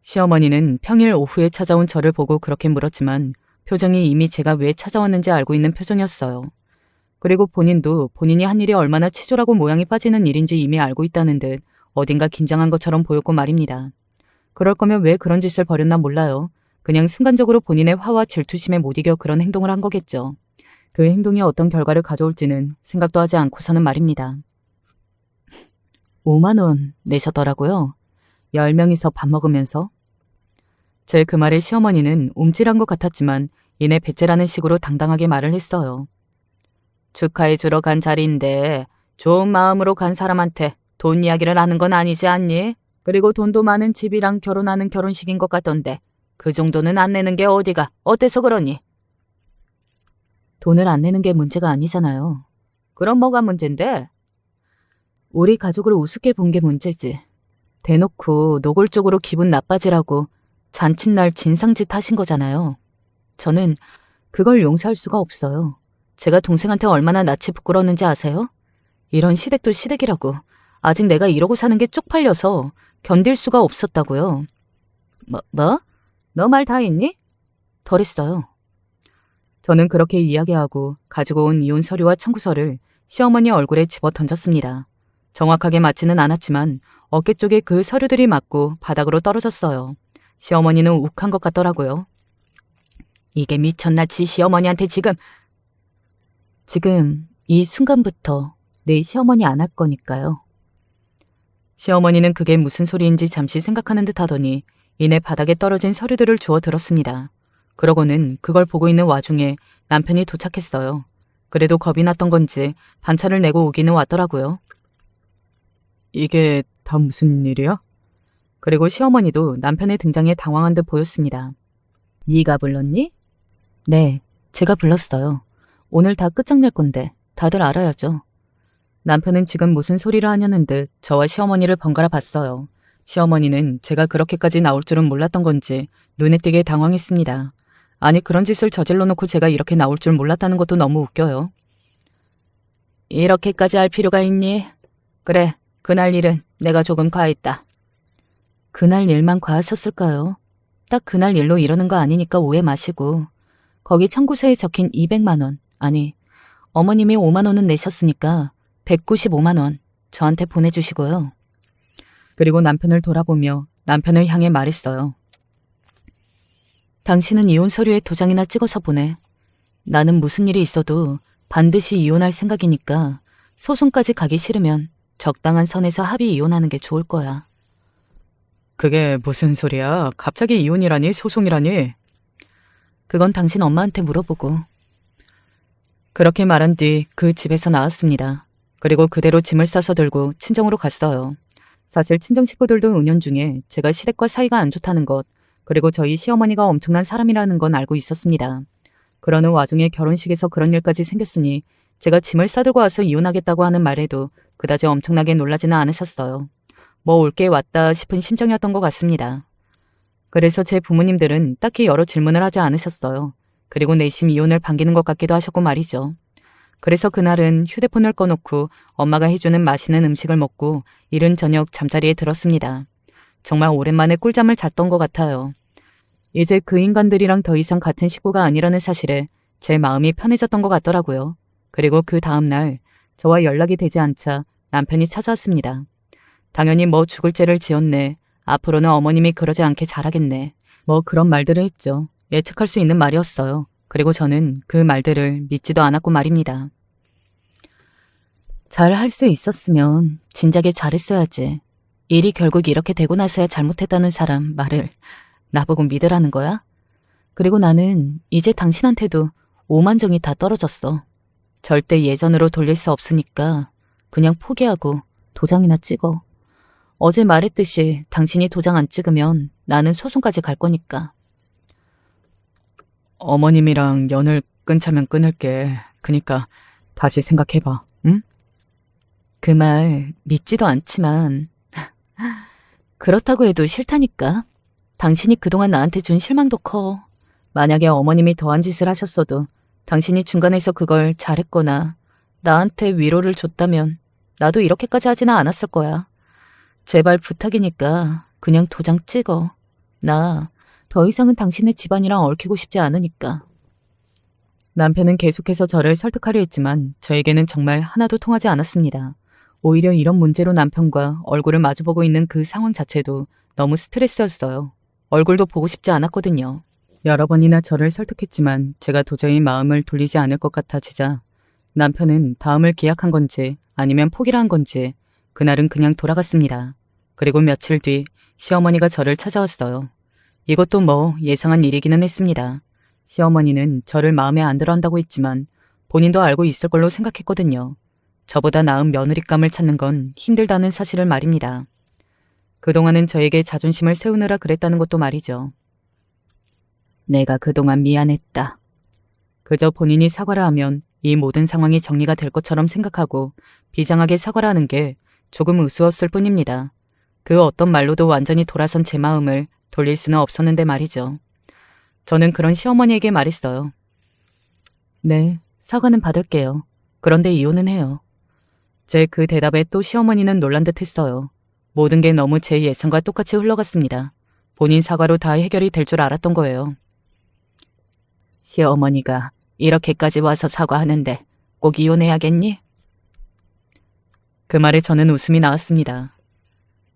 시어머니는 평일 오후에 찾아온 저를 보고 그렇게 물었지만 표정이 이미 제가 왜 찾아왔는지 알고 있는 표정이었어요. 그리고 본인도 본인이 한 일이 얼마나 치졸하고 모양이 빠지는 일인지 이미 알고 있다는 듯 어딘가 긴장한 것처럼 보였고 말입니다. 그럴 거면 왜 그런 짓을 벌였나 몰라요. 그냥 순간적으로 본인의 화와 질투심에 못 이겨 그런 행동을 한 거겠죠. 그 행동이 어떤 결과를 가져올지는 생각도 하지 않고서는 말입니다. 5만 원 내셨더라고요. 10명이서 밥 먹으면서. 제 그 말에 시어머니는 움찔한 것 같았지만 이내 배째라는 식으로 당당하게 말을 했어요. 축하해 주러 간 자리인데 좋은 마음으로 간 사람한테 돈 이야기를 하는 건 아니지 않니? 그리고 돈도 많은 집이랑 결혼하는 결혼식인 것 같던데 그 정도는 안 내는 게 어디가 어때서 그러니? 돈을 안 내는 게 문제가 아니잖아요. 그럼 뭐가 문제인데? 우리 가족을 우습게 본 게 문제지. 대놓고 노골적으로 기분 나빠지라고 잔칫날 진상짓 하신 거잖아요. 저는 그걸 용서할 수가 없어요. 제가 동생한테 얼마나 낯이 부끄러웠는지 아세요? 이런 시댁도 시댁이라고. 아직 내가 이러고 사는 게 쪽팔려서 견딜 수가 없었다고요. 뭐? 너 말 다 했니? 덜 했어요. 저는 그렇게 이야기하고 가지고 온 이혼 서류와 청구서를 시어머니 얼굴에 집어 던졌습니다. 정확하게 맞지는 않았지만 어깨 쪽에 그 서류들이 맞고 바닥으로 떨어졌어요. 시어머니는 욱한 것 같더라고요. 이게 미쳤나 지 시어머니한테 지금 이 순간부터 내 시어머니 안 할 거니까요. 시어머니는 그게 무슨 소리인지 잠시 생각하는 듯 하더니 이내 바닥에 떨어진 서류들을 주워 들었습니다. 그러고는 그걸 보고 있는 와중에 남편이 도착했어요. 그래도 겁이 났던 건지 반차를 내고 오기는 왔더라고요. 이게 다 무슨 일이야? 그리고 시어머니도 남편의 등장에 당황한 듯 보였습니다. 네가 불렀니? 네, 제가 불렀어요. 오늘 다 끝장낼 건데 다들 알아야죠. 남편은 지금 무슨 소리를 하냐는 듯 저와 시어머니를 번갈아 봤어요. 시어머니는 제가 그렇게까지 나올 줄은 몰랐던 건지 눈에 띄게 당황했습니다. 아니 그런 짓을 저질러 놓고 제가 이렇게 나올 줄 몰랐다는 것도 너무 웃겨요. 이렇게까지 할 필요가 있니? 그래, 그날 일은 내가 조금 과했다. 그날 일만 과하셨을까요? 딱 그날 일로 이러는 거 아니니까 오해 마시고. 거기 청구서에 적힌 200만 원, 아니 어머님이 5만 원은 내셨으니까 195만 원 저한테 보내주시고요. 그리고 남편을 돌아보며 남편을 향해 말했어요. 당신은 이혼 서류에 도장이나 찍어서 보내. 나는 무슨 일이 있어도 반드시 이혼할 생각이니까 소송까지 가기 싫으면 적당한 선에서 합의 이혼하는 게 좋을 거야. 그게 무슨 소리야? 갑자기 이혼이라니 소송이라니? 그건 당신 엄마한테 물어보고. 그렇게 말한 뒤 그 집에서 나왔습니다. 그리고 그대로 짐을 싸서 들고 친정으로 갔어요. 사실 친정 식구들도 은연중에 제가 시댁과 사이가 안 좋다는 것, 그리고 저희 시어머니가 엄청난 사람이라는 건 알고 있었습니다. 그러는 와중에 결혼식에서 그런 일까지 생겼으니 제가 짐을 싸들고 와서 이혼하겠다고 하는 말에도 그다지 엄청나게 놀라지는 않으셨어요. 뭐 올 게 왔다 싶은 심정이었던 것 같습니다. 그래서 제 부모님들은 딱히 여러 질문을 하지 않으셨어요. 그리고 내심 이혼을 반기는 것 같기도 하셨고 말이죠. 그래서 그날은 휴대폰을 꺼놓고 엄마가 해주는 맛있는 음식을 먹고 이른 저녁 잠자리에 들었습니다. 정말 오랜만에 꿀잠을 잤던 것 같아요. 이제 그 인간들이랑 더 이상 같은 식구가 아니라는 사실에 제 마음이 편해졌던 것 같더라고요. 그리고 그 다음날 저와 연락이 되지 않자 남편이 찾아왔습니다. 당연히 뭐 죽을 죄를 지었네. 앞으로는 어머님이 그러지 않게 잘하겠네. 뭐 그런 말들을 했죠. 예측할 수 있는 말이었어요. 그리고 저는 그 말들을 믿지도 않았고 말입니다. 잘 할 수 있었으면 진작에 잘했어야지. 일이 결국 이렇게 되고 나서야 잘못했다는 사람 말을 나보고 믿으라는 거야? 그리고 나는 이제 당신한테도 오만정이 다 떨어졌어. 절대 예전으로 돌릴 수 없으니까 그냥 포기하고 도장이나 찍어. 어제 말했듯이 당신이 도장 안 찍으면 나는 소송까지 갈 거니까. 어머님이랑 연을 끊자면 끊을게. 그니까 다시 생각해봐, 응? 그 말 믿지도 않지만 그렇다고 해도 싫다니까. 당신이 그동안 나한테 준 실망도 커. 만약에 어머님이 더한 짓을 하셨어도 당신이 중간에서 그걸 잘했거나 나한테 위로를 줬다면 나도 이렇게까지 하지는 않았을 거야. 제발 부탁이니까 그냥 도장 찍어. 나 더 이상은 당신의 집안이랑 얽히고 싶지 않으니까. 남편은 계속해서 저를 설득하려 했지만 저에게는 정말 하나도 통하지 않았습니다. 오히려 이런 문제로 남편과 얼굴을 마주보고 있는 그 상황 자체도 너무 스트레스였어요. 얼굴도 보고 싶지 않았거든요. 여러 번이나 저를 설득했지만 제가 도저히 마음을 돌리지 않을 것 같아지자 남편은 다음을 기약한 건지 아니면 포기를 한 건지 그날은 그냥 돌아갔습니다. 그리고 며칠 뒤 시어머니가 저를 찾아왔어요. 이것도 뭐 예상한 일이기는 했습니다. 시어머니는 저를 마음에 안 들어 한다고 했지만 본인도 알고 있을 걸로 생각했거든요. 저보다 나은 며느리감을 찾는 건 힘들다는 사실을 말입니다. 그동안은 저에게 자존심을 세우느라 그랬다는 것도 말이죠. 내가 그동안 미안했다. 그저 본인이 사과를 하면 이 모든 상황이 정리가 될 것처럼 생각하고 비장하게 사과를 하는 게 조금 우스웠을 뿐입니다. 그 어떤 말로도 완전히 돌아선 제 마음을 돌릴 수는 없었는데 말이죠. 저는 그런 시어머니에게 말했어요. 네, 사과는 받을게요. 그런데 이혼은 해요. 제 그 대답에 또 시어머니는 놀란 듯 했어요. 모든 게 너무 제 예상과 똑같이 흘러갔습니다. 본인 사과로 다 해결이 될 줄 알았던 거예요. 시어머니가 이렇게까지 와서 사과하는데 꼭 이혼해야겠니? 그 말에 저는 웃음이 나왔습니다.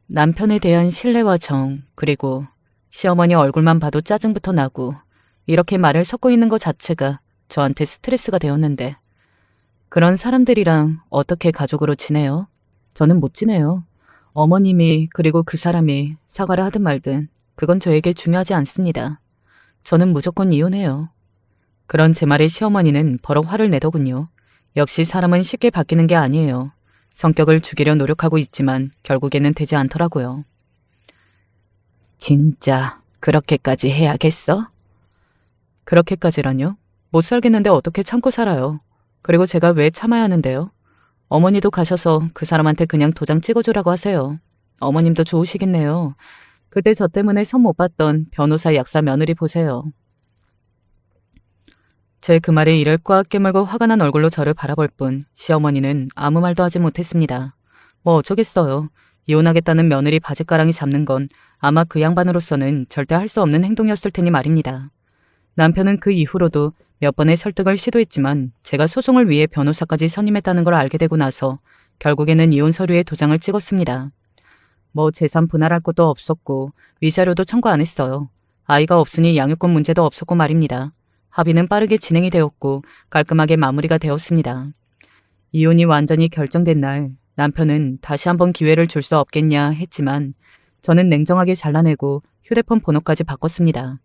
남편에 대한 신뢰와 정, 그리고 시어머니 얼굴만 봐도 짜증부터 나고 이렇게 말을 섞고 있는 것 자체가 저한테 스트레스가 되었는데 그런 사람들이랑 어떻게 가족으로 지내요? 저는 못 지내요. 어머님이 그리고 그 사람이 사과를 하든 말든 그건 저에게 중요하지 않습니다. 저는 무조건 이혼해요. 그런 제 말에 시어머니는 버럭 화를 내더군요. 역시 사람은 쉽게 바뀌는 게 아니에요. 성격을 죽이려 노력하고 있지만 결국에는 되지 않더라고요. 진짜 그렇게까지 해야겠어? 그렇게까지라뇨? 못 살겠는데 어떻게 참고 살아요. 그리고 제가 왜 참아야 하는데요? 어머니도 가셔서 그 사람한테 그냥 도장 찍어주라고 하세요. 어머님도 좋으시겠네요. 그때 저 때문에 선 못 봤던 변호사 약사 며느리 보세요. 제 그 말에 이를 꽉 깨물고 화가 난 얼굴로 저를 바라볼 뿐 시어머니는 아무 말도 하지 못했습니다. 뭐 어쩌겠어요. 이혼하겠다는 며느리 바짓가랑이 잡는 건 아마 그 양반으로서는 절대 할 수 없는 행동이었을 테니 말입니다. 남편은 그 이후로도 몇 번의 설득을 시도했지만 제가 소송을 위해 변호사까지 선임했다는 걸 알게 되고 나서 결국에는 이혼 서류에 도장을 찍었습니다. 뭐 재산 분할할 것도 없었고 위자료도 청구 안 했어요. 아이가 없으니 양육권 문제도 없었고 말입니다. 합의는 빠르게 진행이 되었고 깔끔하게 마무리가 되었습니다. 이혼이 완전히 결정된 날 남편은 다시 한번 기회를 줄 수 없겠냐 했지만 저는 냉정하게 잘라내고 휴대폰 번호까지 바꿨습니다.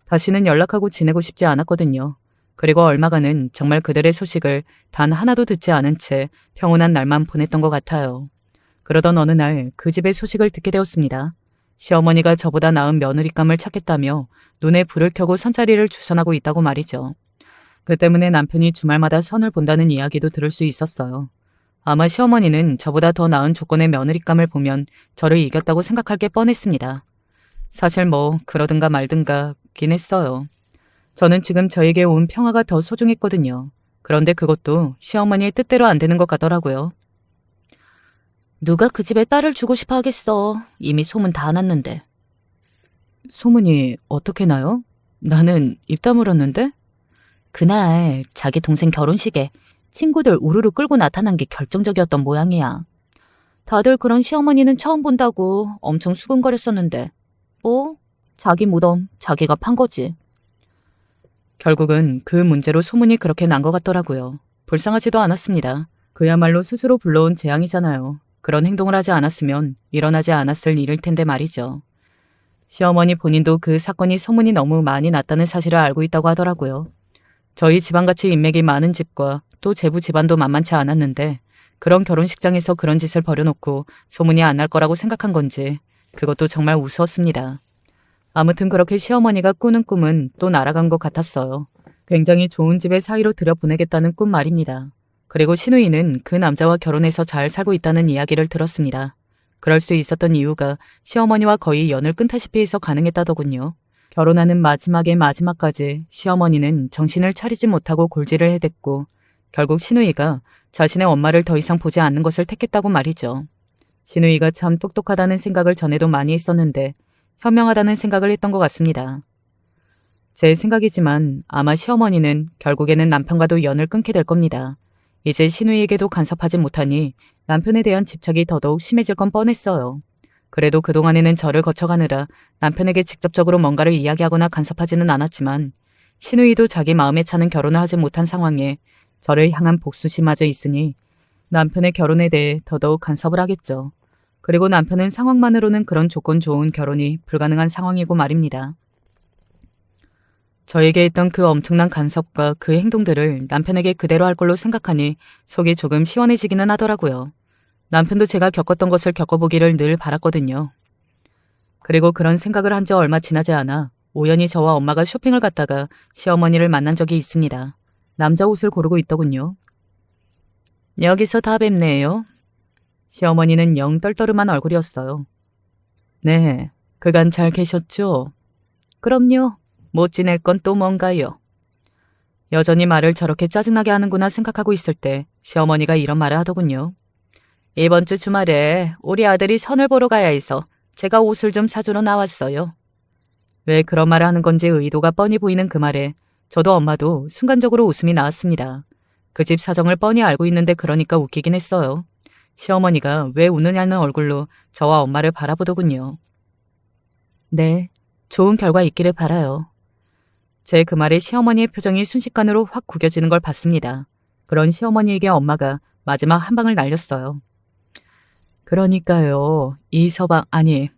다시는 연락하고 지내고 싶지 않았거든요. 그리고 얼마간은 정말 그들의 소식을 단 하나도 듣지 않은 채 평온한 날만 보냈던 것 같아요. 그러던 어느 날 그 집의 소식을 듣게 되었습니다. 시어머니가 저보다 나은 며느리감을 찾겠다며 눈에 불을 켜고 선자리를 주선하고 있다고 말이죠. 그 때문에 남편이 주말마다 선을 본다는 이야기도 들을 수 있었어요. 아마 시어머니는 저보다 더 나은 조건의 며느리감을 보면 저를 이겼다고 생각할 게 뻔했습니다. 사실 뭐 그러든가 말든가긴 했어요. 저는 지금 저에게 온 평화가 더 소중했거든요. 그런데 그것도 시어머니의 뜻대로 안 되는 것 같더라고요. 누가 그 집에 딸을 주고 싶어 하겠어. 이미 소문 다 났는데. 소문이 어떻게 나요? 나는 입 다물었는데? 그날 자기 동생 결혼식에 친구들 우르르 끌고 나타난 게 결정적이었던 모양이야. 다들 그런 시어머니는 처음 본다고 엄청 수근거렸었는데 뭐? 자기 무덤 자기가 판 거지. 결국은 그 문제로 소문이 그렇게 난 것 같더라고요. 불쌍하지도 않았습니다. 그야말로 스스로 불러온 재앙이잖아요. 그런 행동을 하지 않았으면 일어나지 않았을 일일 텐데 말이죠. 시어머니 본인도 그 사건이 소문이 너무 많이 났다는 사실을 알고 있다고 하더라고요. 저희 집안같이 인맥이 많은 집과 또 제부 집안도 만만치 않았는데 그런 결혼식장에서 그런 짓을 벌여놓고 소문이 안 날 거라고 생각한 건지 그것도 정말 우스웠습니다. 아무튼 그렇게 시어머니가 꾸는 꿈은 또 날아간 것 같았어요. 굉장히 좋은 집에 사위로 들여보내겠다는 꿈 말입니다. 그리고 신우이는 그 남자와 결혼해서 잘 살고 있다는 이야기를 들었습니다. 그럴 수 있었던 이유가 시어머니와 거의 연을 끊다시피 해서 가능했다더군요. 결혼하는 마지막의 마지막까지 시어머니는 정신을 차리지 못하고 골질을 해댔고 결국 신우이가 자신의 엄마를 더 이상 보지 않는 것을 택했다고 말이죠. 신우이가 참 똑똑하다는 생각을 전에도 많이 했었는데 현명하다는 생각을 했던 것 같습니다. 제 생각이지만 아마 시어머니는 결국에는 남편과도 연을 끊게 될 겁니다. 이제 신우이에게도 간섭하지 못하니 남편에 대한 집착이 더더욱 심해질 건 뻔했어요. 그래도 그동안에는 저를 거쳐가느라 남편에게 직접적으로 뭔가를 이야기하거나 간섭하지는 않았지만 신우이도 자기 마음에 차는 결혼을 하지 못한 상황에 저를 향한 복수심마저 있으니 남편의 결혼에 대해 더더욱 간섭을 하겠죠. 그리고 남편은 상황만으로는 그런 조건 좋은 결혼이 불가능한 상황이고 말입니다. 저에게 했던 그 엄청난 간섭과 그 행동들을 남편에게 그대로 할 걸로 생각하니 속이 조금 시원해지기는 하더라고요. 남편도 제가 겪었던 것을 겪어보기를 늘 바랐거든요. 그리고 그런 생각을 한 지 얼마 지나지 않아 우연히 저와 엄마가 쇼핑을 갔다가 시어머니를 만난 적이 있습니다. 남자 옷을 고르고 있더군요. 여기서 다 뵙네요. 시어머니는 영 떨떠름한 얼굴이었어요. 네, 그간 잘 계셨죠? 그럼요. 못 지낼 건 또 뭔가요? 여전히 말을 저렇게 짜증나게 하는구나 생각하고 있을 때 시어머니가 이런 말을 하더군요. 이번 주 주말에 우리 아들이 선을 보러 가야 해서 제가 옷을 좀 사주러 나왔어요. 왜 그런 말을 하는 건지 의도가 뻔히 보이는 그 말에 저도 엄마도 순간적으로 웃음이 나왔습니다. 그 집 사정을 뻔히 알고 있는데 그러니까 웃기긴 했어요. 시어머니가 왜 우느냐는 얼굴로 저와 엄마를 바라보더군요. 네, 좋은 결과 있기를 바라요. 제 그 말에 시어머니의 표정이 순식간으로 확 구겨지는 걸 봤습니다. 그런 시어머니에게 엄마가 마지막 한 방을 날렸어요. 그러니까요. 이 서방, 아니,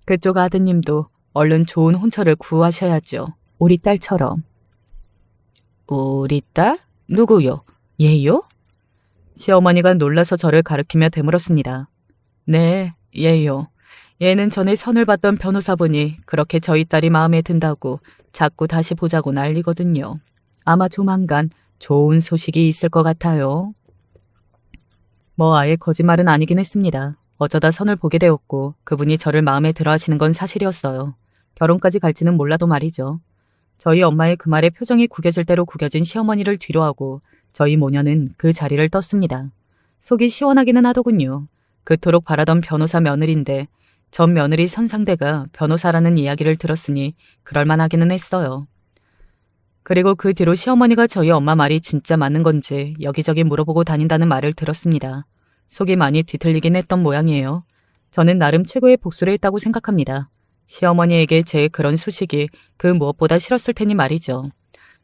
그쪽 아드님도 얼른 좋은 혼처를 구하셔야죠. 우리 딸처럼. 우리 딸? 누구요? 얘요? 시어머니가 놀라서 저를 가리키며 되물었습니다. 네, 얘요. 얘는 전에 선을 봤던 변호사분이 그렇게 저희 딸이 마음에 든다고 자꾸 다시 보자고 난리거든요. 아마 조만간 좋은 소식이 있을 것 같아요. 뭐 아예 거짓말은 아니긴 했습니다. 어쩌다 선을 보게 되었고 그분이 저를 마음에 들어 하시는 건 사실이었어요. 결혼까지 갈지는 몰라도 말이죠. 저희 엄마의 그 말에 표정이 구겨질 대로 구겨진 시어머니를 뒤로하고 저희 모녀는 그 자리를 떴습니다. 속이 시원하기는 하더군요. 그토록 바라던 변호사 며느리인데 전 며느리 선상대가 변호사라는 이야기를 들었으니 그럴만하기는 했어요. 그리고 그 뒤로 시어머니가 저희 엄마 말이 진짜 맞는 건지 여기저기 물어보고 다닌다는 말을 들었습니다. 속이 많이 뒤틀리긴 했던 모양이에요. 저는 나름 최고의 복수를 했다고 생각합니다. 시어머니에게 제 그런 소식이 그 무엇보다 싫었을 테니 말이죠.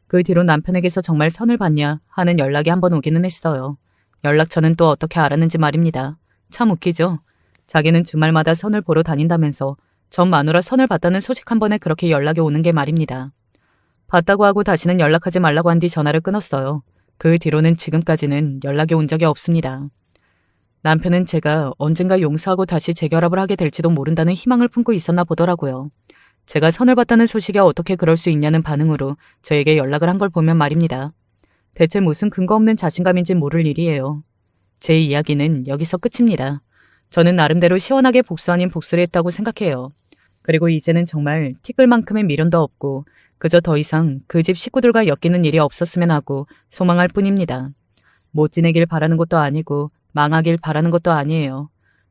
그 뒤로 남편에게서 정말 선을 봤냐 하는 연락이 한 번 오기는 했어요. 연락처는 또 어떻게 알았는지 말입니다. 참 웃기죠? 자기는 주말마다 선을 보러 다닌다면서 전 마누라 선을 봤다는 소식 한 번에 그렇게 연락이 오는 게 말입니다. 봤다고 하고 다시는 연락하지 말라고 한 뒤 전화를 끊었어요. 그 뒤로는 지금까지는 연락이 온 적이 없습니다. 남편은 제가 언젠가 용서하고 다시 재결합을 하게 될지도 모른다는 희망을 품고 있었나 보더라고요. 제가 선을 봤다는 소식에 어떻게 그럴 수 있냐는 반응으로 저에게 연락을 한 걸 보면 말입니다. 대체 무슨 근거 없는 자신감인지 모를 일이에요. 제 이야기는 여기서 끝입니다. 저는 나름대로 시원하게 복수 아닌 복수를 했다고 생각해요. 그리고 이제는 정말 티끌만큼의 미련도 없고 그저 더 이상 그 집 식구들과 엮이는 일이 없었으면 하고 소망할 뿐입니다. 못 지내길 바라는 것도 아니고 망하길 바라는 것도 아니에요.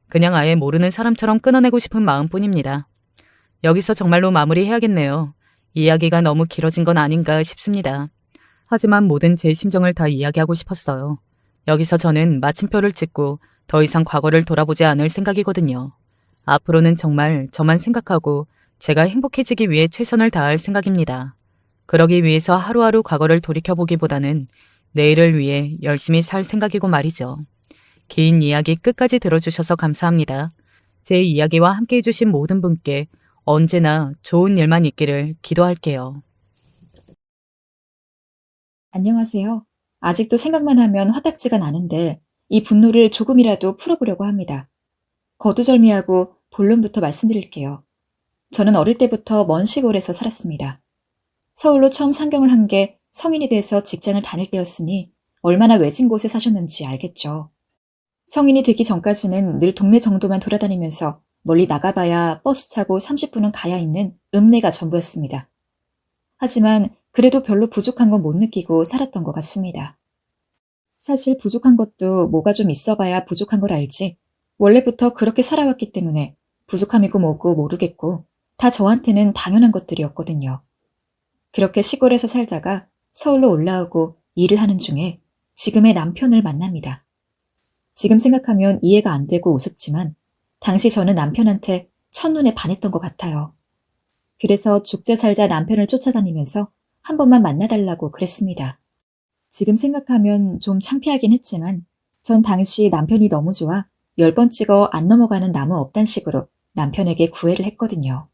그냥 아예 모르는 사람처럼 끊어내고 싶은 마음뿐입니다. 여기서 정말로 마무리해야겠네요. 이야기가 너무 길어진 건 아닌가 싶습니다. 하지만 모든 제 심정을 다 이야기하고 싶었어요. 여기서 저는 마침표를 찍고 더 이상 과거를 돌아보지 않을 생각이거든요. 앞으로는 정말 저만 생각하고 제가 행복해지기 위해 최선을 다할 생각입니다. 그러기 위해서 하루하루 과거를 돌이켜보기보다는 내일을 위해 열심히 살 생각이고 말이죠. 긴 이야기 끝까지 들어주셔서 감사합니다. 제 이야기와 함께 해주신 모든 분께 언제나 좋은 일만 있기를 기도할게요. 안녕하세요. 아직도 생각만 하면 화딱지가 나는데 이 분노를 조금이라도 풀어보려고 합니다. 거두절미하고 본론부터 말씀드릴게요. 저는 어릴 때부터 먼 시골에서 살았습니다. 서울로 처음 상경을 한 게 성인이 돼서 직장을 다닐 때였으니 얼마나 외진 곳에 사셨는지 알겠죠. 성인이 되기 전까지는 늘 동네 정도만 돌아다니면서 멀리 나가봐야 버스 타고 30분은 가야 있는 읍내가 전부였습니다. 하지만 그래도 별로 부족한 건 못 느끼고 살았던 것 같습니다. 사실 부족한 것도 뭐가 좀 있어봐야 부족한 걸 알지 원래부터 그렇게 살아왔기 때문에 부족함이고 뭐고 모르겠고 다 저한테는 당연한 것들이었거든요. 그렇게 시골에서 살다가 서울로 올라오고 일을 하는 중에 지금의 남편을 만납니다. 지금 생각하면 이해가 안 되고 우습지만 당시 저는 남편한테 첫눈에 반했던 것 같아요. 그래서 죽자 살자 남편을 쫓아다니면서 한 번만 만나달라고 그랬습니다. 지금 생각하면 좀 창피하긴 했지만 전 당시 남편이 너무 좋아 10번 찍어 안 넘어가는 나무 업단식으로 남편에게 구애를 했거든요.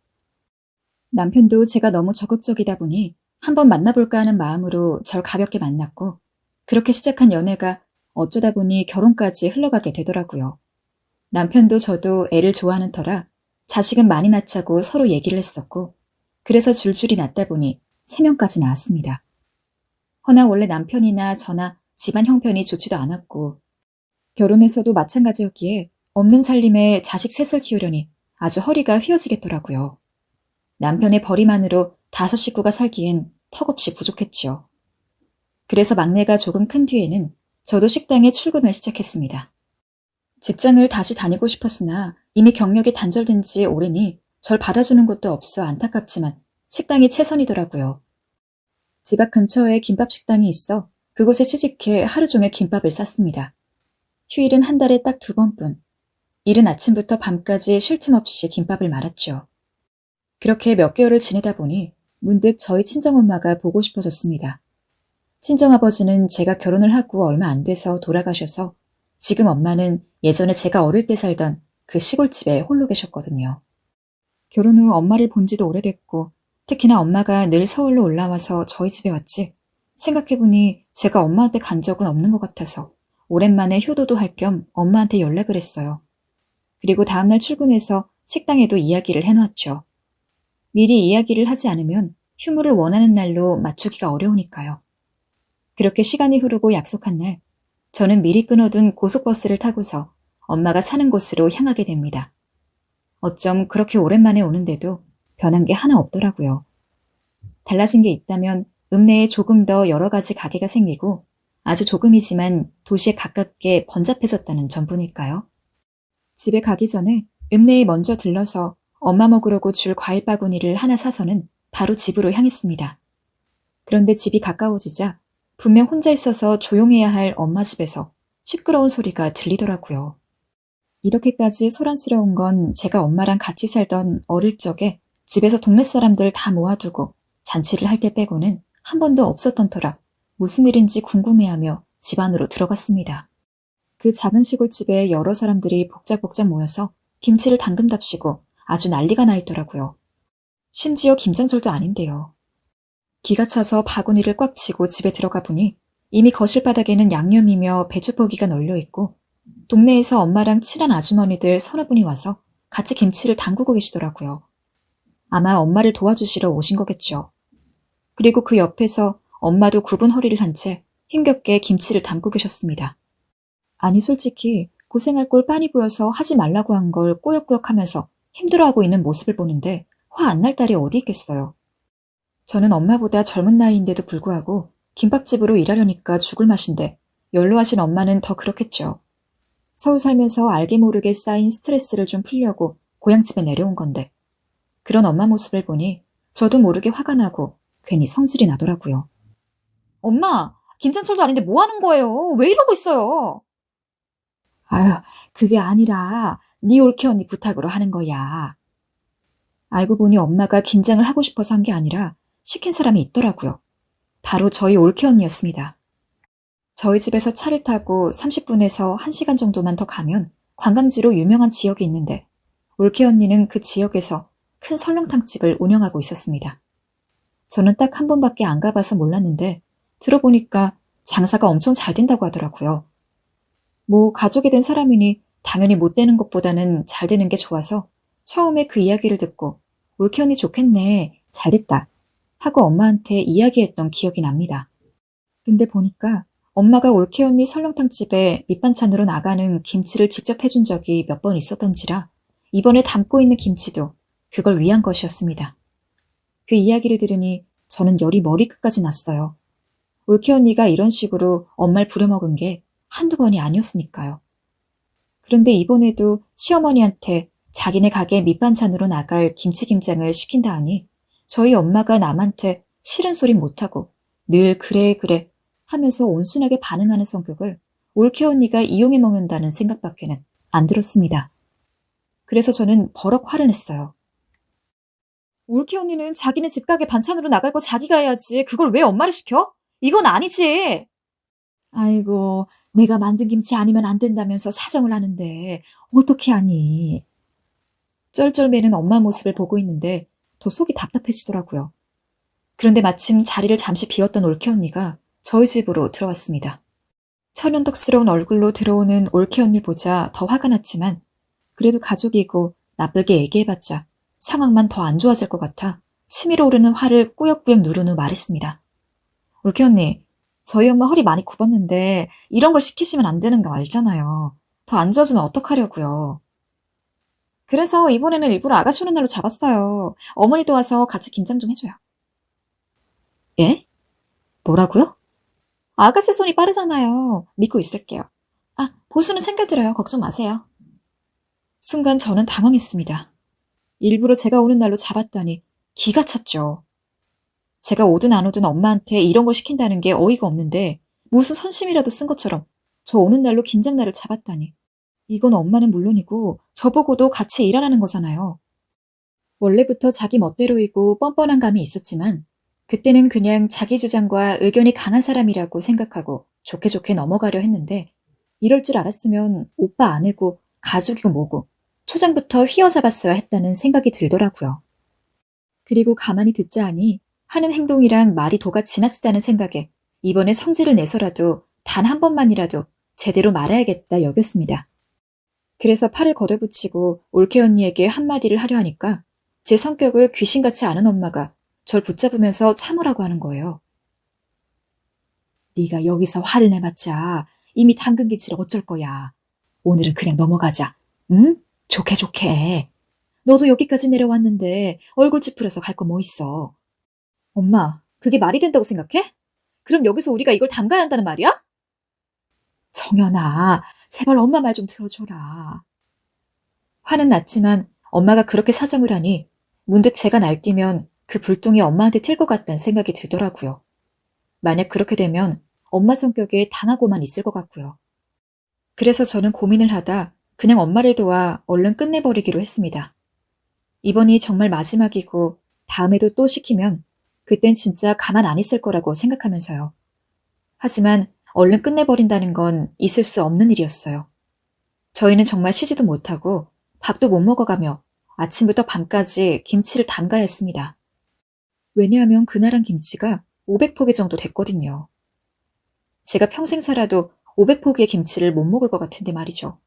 남편도 제가 너무 적극적이다 보니 한번 만나볼까 하는 마음으로 절 가볍게 만났고 그렇게 시작한 연애가 어쩌다 보니 결혼까지 흘러가게 되더라고요. 남편도 저도 애를 좋아하는 터라 자식은 많이 낳자고 서로 얘기를 했었고 그래서 줄줄이 낳다 보니 3명까지 낳았습니다. 허나 원래 남편이나 저나 집안 형편이 좋지도 않았고 결혼해서도 마찬가지였기에 없는 살림에 자식 셋을 키우려니 아주 허리가 휘어지겠더라고요. 남편의 벌이만으로 5식구가 살기엔 턱없이 부족했지요. 그래서 막내가 조금 큰 뒤에는 저도 식당에 출근을 시작했습니다. 직장을 다시 다니고 싶었으나 이미 경력이 단절된 지 오래니 절 받아주는 곳도 없어 안타깝지만 식당이 최선이더라고요. 집 앞 근처에 김밥 식당이 있어 그곳에 취직해 하루 종일 김밥을 쌌습니다. 휴일은 한 달에 딱 2번뿐. 이른 아침부터 밤까지 쉴 틈 없이 김밥을 말았죠. 그렇게 몇 개월을 지내다 보니 문득 저희 친정엄마가 보고 싶어졌습니다. 친정아버지는 제가 결혼을 하고 얼마 안 돼서 돌아가셔서 지금 엄마는 예전에 제가 어릴 때 살던 그 시골집에 홀로 계셨거든요. 결혼 후 엄마를 본 지도 오래됐고 특히나 엄마가 늘 서울로 올라와서 저희 집에 왔지. 생각해보니 제가 엄마한테 간 적은 없는 것 같아서 오랜만에 효도도 할 겸 엄마한테 연락을 했어요. 그리고 다음날 출근해서 식당에도 이야기를 해놓았죠. 미리 이야기를 하지 않으면 휴무를 원하는 날로 맞추기가 어려우니까요. 그렇게 시간이 흐르고 약속한 날, 저는 미리 끊어둔 고속버스를 타고서 엄마가 사는 곳으로 향하게 됩니다. 어쩜 그렇게 오랜만에 오는데도 변한 게 하나 없더라고요. 달라진 게 있다면 읍내에 조금 더 여러 가지 가게가 생기고 아주 조금이지만 도시에 가깝게 번잡해졌다는 점뿐일까요? 집에 가기 전에 읍내에 먼저 들러서 엄마 먹으려고 줄 과일 바구니를 하나 사서는 바로 집으로 향했습니다. 그런데 집이 가까워지자 분명 혼자 있어서 조용해야 할 엄마 집에서 시끄러운 소리가 들리더라고요. 이렇게까지 소란스러운 건 제가 엄마랑 같이 살던 어릴 적에 집에서 동네 사람들 다 모아두고 잔치를 할 때 빼고는 한 번도 없었던 터라 무슨 일인지 궁금해하며 집 안으로 들어갔습니다. 그 작은 시골집에 여러 사람들이 복작복작 모여서 김치를 담금답시고 아주 난리가 나 있더라고요. 심지어 김장철도 아닌데요. 기가 차서 바구니를 꽉 쥐고 집에 들어가 보니 이미 거실 바닥에는 양념이며 배추포기가 널려 있고 동네에서 엄마랑 친한 아주머니들 서너 분이 와서 같이 김치를 담그고 계시더라고요. 아마 엄마를 도와주시러 오신 거겠죠. 그리고 그 옆에서 엄마도 굽은 허리를 한 채 힘겹게 김치를 담고 계셨습니다. 아니 솔직히 고생할 꼴 빤히 보여서 하지 말라고 한 걸 꾸역꾸역 하면서 힘들어하고 있는 모습을 보는데 화 안 날 딸이 어디 있겠어요. 저는 엄마보다 젊은 나이인데도 불구하고 김밥집으로 일하려니까 죽을 맛인데 연로하신 엄마는 더 그렇겠죠. 서울 살면서 알게 모르게 쌓인 스트레스를 좀 풀려고 고향집에 내려온 건데 그런 엄마 모습을 보니 저도 모르게 화가 나고 괜히 성질이 나더라고요. 엄마, 김장철도 아닌데 뭐 하는 거예요? 왜 이러고 있어요? 아유, 그게 아니라 네 올케 언니 부탁으로 하는 거야. 알고 보니 엄마가 김장을 하고 싶어서 한 게 아니라 시킨 사람이 있더라고요. 바로 저희 올케 언니였습니다. 저희 집에서 차를 타고 30분에서 1시간 정도만 더 가면 관광지로 유명한 지역이 있는데 올케 언니는 그 지역에서 큰 설렁탕집을 운영하고 있었습니다. 저는 딱 한 번밖에 안 가봐서 몰랐는데 들어보니까 장사가 엄청 잘 된다고 하더라고요. 뭐 가족이 된 사람이니 당연히 못 되는 것보다는 잘 되는 게 좋아서 처음에 그 이야기를 듣고 올케 언니 좋겠네, 잘 됐다 하고 엄마한테 이야기했던 기억이 납니다. 근데 보니까 엄마가 올케 언니 설렁탕집에 밑반찬으로 나가는 김치를 직접 해준 적이 몇 번 있었던지라 이번에 담고 있는 김치도 그걸 위한 것이었습니다. 그 이야기를 들으니 저는 열이 머리끝까지 났어요. 올케 언니가 이런 식으로 엄마를 부려먹은 게 한두 번이 아니었으니까요. 그런데 이번에도 시어머니한테 자기네 가게 밑반찬으로 나갈 김치김장을 시킨다 하니 저희 엄마가 남한테 싫은 소리 못하고 늘 그래 그래 하면서 온순하게 반응하는 성격을 올케 언니가 이용해 먹는다는 생각밖에는 안 들었습니다. 그래서 저는 버럭 화를 냈어요. 올케 언니는 자기네 집 가게 반찬으로 나갈 거 자기가 해야지. 그걸 왜 엄마를 시켜? 이건 아니지. 아이고, 내가 만든 김치 아니면 안 된다면서 사정을 하는데 어떻게 하니? 쩔쩔매는 엄마 모습을 보고 있는데 더 속이 답답해지더라고요. 그런데 마침 자리를 잠시 비웠던 올케 언니가 저희 집으로 들어왔습니다. 천연덕스러운 얼굴로 들어오는 올케 언니를 보자 더 화가 났지만 그래도 가족이고 나쁘게 얘기해봤자 상황만 더 안 좋아질 것 같아 치밀어 오르는 화를 꾸역꾸역 누른 후 말했습니다. 올케 언니, 저희 엄마 허리 많이 굽었는데 이런 걸 시키시면 안 되는 거 알잖아요. 더 안 좋아지면 어떡하려고요. 그래서 이번에는 일부러 아가씨 오는 날로 잡았어요. 어머니도 와서 같이 김장 좀 해줘요. 예? 뭐라고요? 아가씨 손이 빠르잖아요. 믿고 있을게요. 아, 보수는 챙겨드려요. 걱정 마세요. 순간 저는 당황했습니다. 일부러 제가 오는 날로 잡았다니 기가 찼죠. 제가 오든 안 오든 엄마한테 이런 걸 시킨다는 게 어이가 없는데 무슨 선심이라도 쓴 것처럼 저 오는 날로 긴장날을 잡았다니. 이건 엄마는 물론이고 저보고도 같이 일하라는 거잖아요. 원래부터 자기 멋대로이고 뻔뻔한 감이 있었지만 그때는 그냥 자기 주장과 의견이 강한 사람이라고 생각하고 좋게 좋게 넘어가려 했는데 이럴 줄 알았으면 오빠 아내고 가족이고 뭐고 초장부터 휘어잡았어야 했다는 생각이 들더라고요. 그리고 가만히 듣자 하니 하는 행동이랑 말이 도가 지나치다는 생각에 이번에 성질을 내서라도 단 한 번만이라도 제대로 말아야겠다 여겼습니다. 그래서 팔을 걷어붙이고 올케 언니에게 한마디를 하려 하니까 제 성격을 귀신같이 아는 엄마가 절 붙잡으면서 참으라고 하는 거예요. 네가 여기서 화를 내봤자 이미 당근 김치를 어쩔 거야. 오늘은 그냥 넘어가자. 응? 좋게 좋게. 너도 여기까지 내려왔는데 얼굴 찌푸려서 갈 거 뭐 있어. 엄마, 그게 말이 된다고 생각해? 그럼 여기서 우리가 이걸 담가야 한다는 말이야? 정연아, 제발 엄마 말 좀 들어줘라. 화는 났지만 엄마가 그렇게 사정을 하니 문득 제가 날뛰면 그 불똥이 엄마한테 튈 것 같다는 생각이 들더라고요. 만약 그렇게 되면 엄마 성격에 당하고만 있을 것 같고요. 그래서 저는 고민을 하다 그냥 엄마를 도와 얼른 끝내버리기로 했습니다. 이번이 정말 마지막이고 다음에도 또 시키면 그땐 진짜 가만 안 있을 거라고 생각하면서요. 하지만 얼른 끝내버린다는 건 있을 수 없는 일이었어요. 저희는 정말 쉬지도 못하고 밥도 못 먹어가며 아침부터 밤까지 김치를 담가야 했습니다. 왜냐하면 그날한 김치가 500포기 정도 됐거든요. 제가 평생 살아도 500포기의 김치를 못 먹을 것 같은데 말이죠.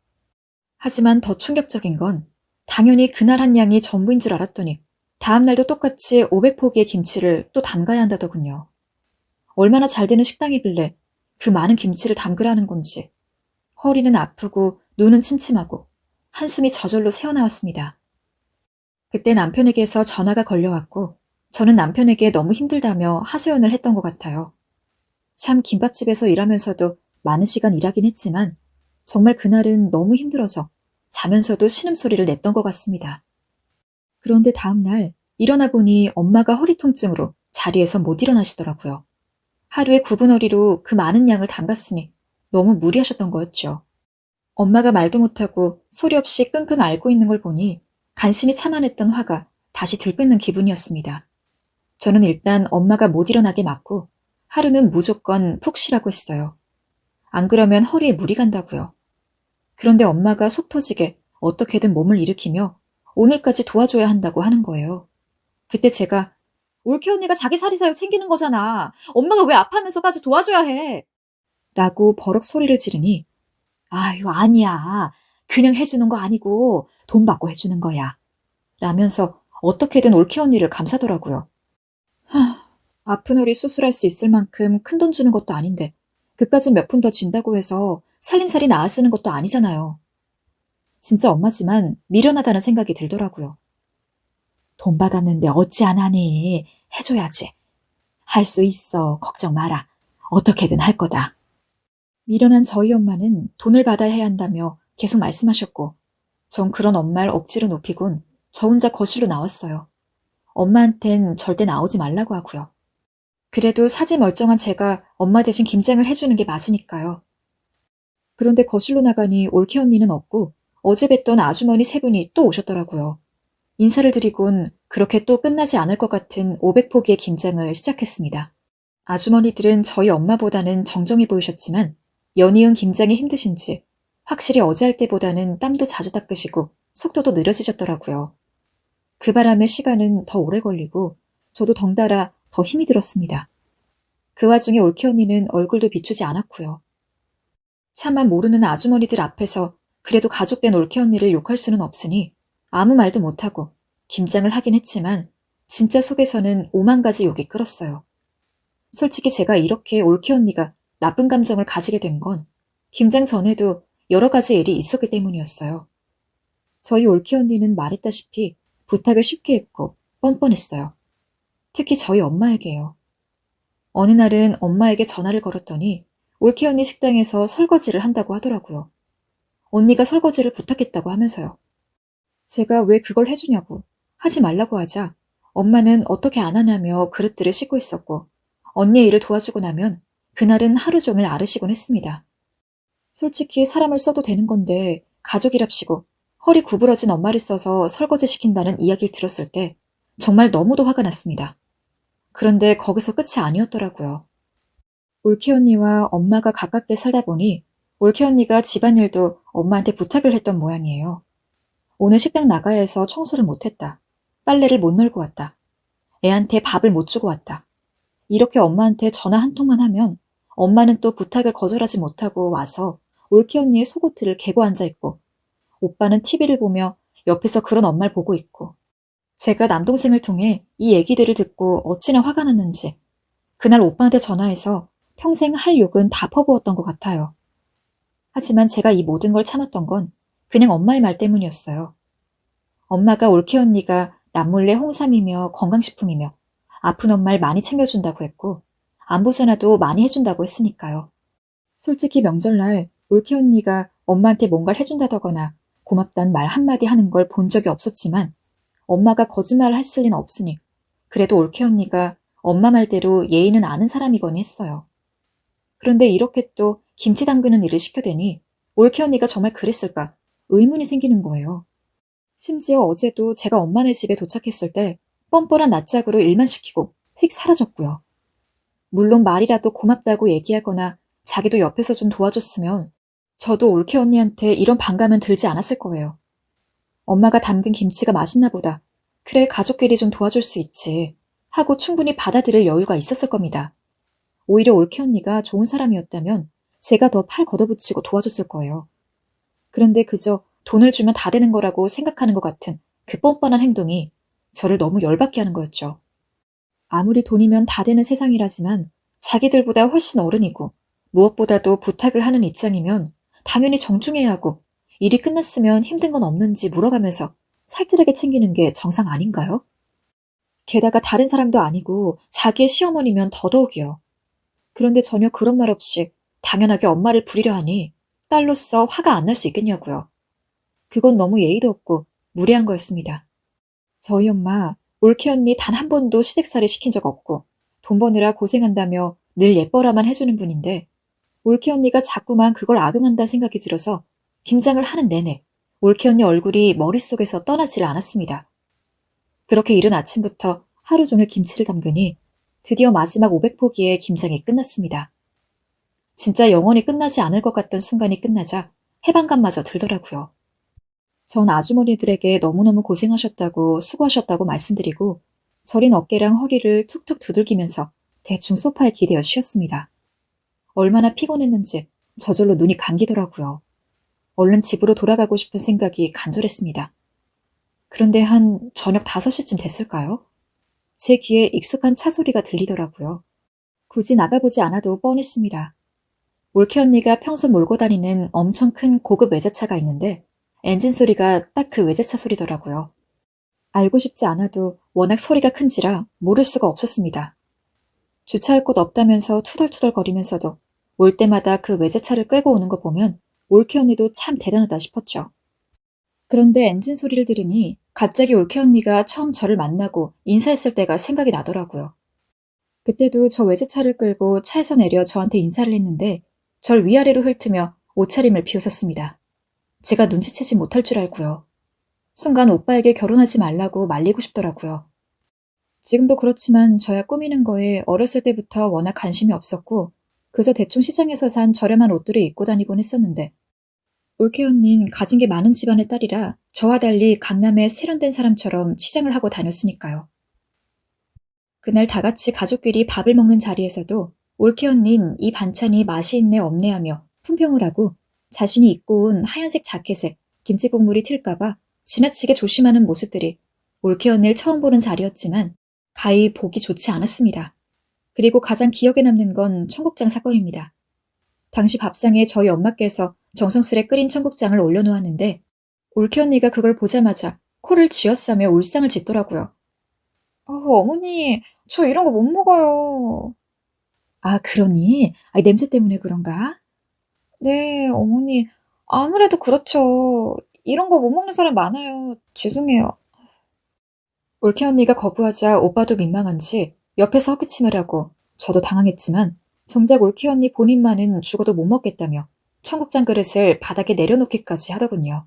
하지만 더 충격적인 건 당연히 그날 한 양이 전부인 줄 알았더니 다음날도 똑같이 500포기의 김치를 또 담가야 한다더군요. 얼마나 잘 되는 식당이길래 그 많은 김치를 담그라는 건지 허리는 아프고 눈은 침침하고 한숨이 저절로 새어나왔습니다. 그때 남편에게서 전화가 걸려왔고 저는 남편에게 너무 힘들다며 하소연을 했던 것 같아요. 참 김밥집에서 일하면서도 많은 시간 일하긴 했지만 정말 그날은 너무 힘들어서 자면서도 신음소리를 냈던 것 같습니다. 그런데 다음날 일어나 보니 엄마가 허리 통증으로 자리에서 못 일어나시더라고요. 하루에 9분어리로 그 많은 양을 담갔으니 너무 무리하셨던 거였죠. 엄마가 말도 못하고 소리 없이 끙끙 앓고 있는 걸 보니 간신히 참아냈던 화가 다시 들끓는 기분이었습니다. 저는 일단 엄마가 못 일어나게 막고 하루는 무조건 푹 쉬라고 했어요. 안 그러면 허리에 무리 간다고요. 그런데 엄마가 속 터지게 어떻게든 몸을 일으키며 오늘까지 도와줘야 한다고 하는 거예요. 그때 제가 올케 언니가 자기 사리사욕 챙기는 거잖아. 엄마가 왜 아파하면서까지 도와줘야 해? 라고 버럭 소리를 지르니 아유 아니야. 그냥 해주는 거 아니고 돈 받고 해주는 거야. 라면서 어떻게든 올케 언니를 감싸더라고요. 아픈 허리 수술할 수 있을 만큼 큰 돈 주는 것도 아닌데 그까진 몇 푼 더 준다고 해서 살림살이 나아지는 것도 아니잖아요. 진짜 엄마지만 미련하다는 생각이 들더라고요. 돈 받았는데 어찌 안 하니? 해줘야지. 할 수 있어. 걱정 마라. 어떻게든 할 거다. 미련한 저희 엄마는 돈을 받아야 해야 한다며 계속 말씀하셨고 전 그런 엄마를 억지로 높이곤 저 혼자 거실로 나왔어요. 엄마한텐 절대 나오지 말라고 하고요. 그래도 사지 멀쩡한 제가 엄마 대신 김장을 해주는 게 맞으니까요. 그런데 거실로 나가니 올케 언니는 없고 어제 뵀던 아주머니 세 분이 또 오셨더라고요. 인사를 드리곤 그렇게 또 끝나지 않을 것 같은 500포기의 김장을 시작했습니다. 아주머니들은 저희 엄마보다는 정정해 보이셨지만 연이은 김장이 힘드신지 확실히 어제 할 때보다는 땀도 자주 닦으시고 속도도 느려지셨더라고요. 그 바람에 시간은 더 오래 걸리고 저도 덩달아 더 힘이 들었습니다. 그 와중에 올케 언니는 얼굴도 비추지 않았고요. 차마 모르는 아주머니들 앞에서 그래도 가족된 올케 언니를 욕할 수는 없으니 아무 말도 못하고 김장을 하긴 했지만 진짜 속에서는 5만 가지 욕이 끓었어요. 솔직히 제가 이렇게 올케 언니가 나쁜 감정을 가지게 된 건 김장 전에도 여러 가지 일이 있었기 때문이었어요. 저희 올케 언니는 말했다시피 부탁을 쉽게 했고 뻔뻔했어요. 특히 저희 엄마에게요. 어느 날은 엄마에게 전화를 걸었더니 올케 언니 식당에서 설거지를 한다고 하더라고요. 언니가 설거지를 부탁했다고 하면서요. 제가 왜 그걸 해주냐고 하지 말라고 하자 엄마는 어떻게 안 하냐며 그릇들을 씻고 있었고 언니의 일을 도와주고 나면 그날은 하루 종일 앓으시곤 했습니다. 솔직히 사람을 써도 되는 건데 가족이랍시고 허리 구부러진 엄마를 써서 설거지 시킨다는 이야기를 들었을 때 정말 너무도 화가 났습니다. 그런데 거기서 끝이 아니었더라고요. 올케 언니와 엄마가 가깝게 살다 보니 올케 언니가 집안일도 엄마한테 부탁을 했던 모양이에요. 오늘 식당 나가야 해서 청소를 못했다. 빨래를 못 널고 왔다. 애한테 밥을 못 주고 왔다. 이렇게 엄마한테 전화 한 통만 하면 엄마는 또 부탁을 거절하지 못하고 와서 올케 언니의 속옷들을 개고 앉아있고 오빠는 TV를 보며 옆에서 그런 엄마를 보고 있고 제가 남동생을 통해 이 얘기들을 듣고 어찌나 화가 났는지 그날 오빠한테 전화해서 평생 할 욕은 다 퍼부었던 것 같아요. 하지만 제가 이 모든 걸 참았던 건 그냥 엄마의 말 때문이었어요. 엄마가 올케 언니가 남몰래 홍삼이며 건강식품이며 아픈 엄마를 많이 챙겨준다고 했고 안부 전화도 많이 해준다고 했으니까요. 솔직히 명절날 올케 언니가 엄마한테 뭔가를 해준다더거나 고맙다는 말 한마디 하는 걸 본 적이 없었지만 엄마가 거짓말을 했을 리는 없으니 그래도 올케 언니가 엄마 말대로 예의는 아는 사람이거니 했어요. 그런데 이렇게 또 김치 담그는 일을 시켜대니 올케 언니가 정말 그랬을까 의문이 생기는 거예요. 심지어 어제도 제가 엄마네 집에 도착했을 때 뻔뻔한 낯짝으로 일만 시키고 휙 사라졌고요. 물론 말이라도 고맙다고 얘기하거나 자기도 옆에서 좀 도와줬으면 저도 올케 언니한테 이런 반감은 들지 않았을 거예요. 엄마가 담근 김치가 맛있나 보다. 그래, 가족끼리 좀 도와줄 수 있지. 하고 충분히 받아들일 여유가 있었을 겁니다. 오히려 올케 언니가 좋은 사람이었다면 제가 더 팔 걷어붙이고 도와줬을 거예요. 그런데 그저 돈을 주면 다 되는 거라고 생각하는 것 같은 그 뻔뻔한 행동이 저를 너무 열받게 하는 거였죠. 아무리 돈이면 다 되는 세상이라지만 자기들보다 훨씬 어른이고 무엇보다도 부탁을 하는 입장이면 당연히 정중해야 하고 일이 끝났으면 힘든 건 없는지 물어가면서 살뜰하게 챙기는 게 정상 아닌가요? 게다가 다른 사람도 아니고 자기의 시어머니면 더더욱이요. 그런데 전혀 그런 말 없이 당연하게 엄마를 부리려 하니 딸로서 화가 안 날 수 있겠냐고요. 그건 너무 예의도 없고 무례한 거였습니다. 저희 엄마 올케 언니 단 한 번도 시댁살이 시킨 적 없고 돈 버느라 고생한다며 늘 예뻐라만 해주는 분인데 올케 언니가 자꾸만 그걸 악용한다 생각이 들어서 김장을 하는 내내 올케 언니 얼굴이 머릿속에서 떠나질 않았습니다. 그렇게 이른 아침부터 하루 종일 김치를 담그니 드디어 마지막 500포기의 김장이 끝났습니다. 진짜 영원히 끝나지 않을 것 같던 순간이 끝나자 해방감마저 들더라고요. 전 아주머니들에게 너무너무 고생하셨다고 수고하셨다고 말씀드리고 저린 어깨랑 허리를 툭툭 두들기면서 대충 소파에 기대어 쉬었습니다. 얼마나 피곤했는지 저절로 눈이 감기더라고요. 얼른 집으로 돌아가고 싶은 생각이 간절했습니다. 그런데 한 저녁 5시쯤 됐을까요? 제 귀에 익숙한 차 소리가 들리더라고요. 굳이 나가보지 않아도 뻔했습니다. 올케 언니가 평소 몰고 다니는 엄청 큰 고급 외제차가 있는데 엔진 소리가 딱 그 외제차 소리더라고요. 알고 싶지 않아도 워낙 소리가 큰지라 모를 수가 없었습니다. 주차할 곳 없다면서 투덜투덜거리면서도 올 때마다 그 외제차를 끌고 오는 거 보면 올케 언니도 참 대단하다 싶었죠. 그런데 엔진 소리를 들으니 갑자기 올케 언니가 처음 저를 만나고 인사했을 때가 생각이 나더라고요. 그때도 저 외제차를 끌고 차에서 내려 저한테 인사를 했는데 절 위아래로 훑으며 옷차림을 비웃었습니다. 제가 눈치채지 못할 줄 알고요. 순간 오빠에게 결혼하지 말라고 말리고 싶더라고요. 지금도 그렇지만 저야 꾸미는 거에 어렸을 때부터 워낙 관심이 없었고 그저 대충 시장에서 산 저렴한 옷들을 입고 다니곤 했었는데 올케 언니는 가진 게 많은 집안의 딸이라 저와 달리 강남의 세련된 사람처럼 치장을 하고 다녔으니까요. 그날 다 같이 가족끼리 밥을 먹는 자리에서도 올케 언니는 이 반찬이 맛이 있네 없네 하며 품평을 하고 자신이 입고 온 하얀색 자켓에 김치 국물이 튈까봐 지나치게 조심하는 모습들이 올케 언니를 처음 보는 자리였지만 가히 보기 좋지 않았습니다. 그리고 가장 기억에 남는 건 청국장 사건입니다. 당시 밥상에 저희 엄마께서 정성스레 끓인 청국장을 올려놓았는데 올케 언니가 그걸 보자마자 코를 쥐어싸며 울상을 짓더라고요. 어머니, 저 이런 거 못 먹어요. 아, 그러니? 냄새 때문에 그런가? 네, 어머니. 아무래도 그렇죠. 이런 거 못 먹는 사람 많아요. 죄송해요. 올케 언니가 거부하자 오빠도 민망한지 옆에서 헛기침을 하고 저도 당황했지만 정작 올케 언니 본인만은 죽어도 못 먹겠다며 청국장 그릇을 바닥에 내려놓기까지 하더군요.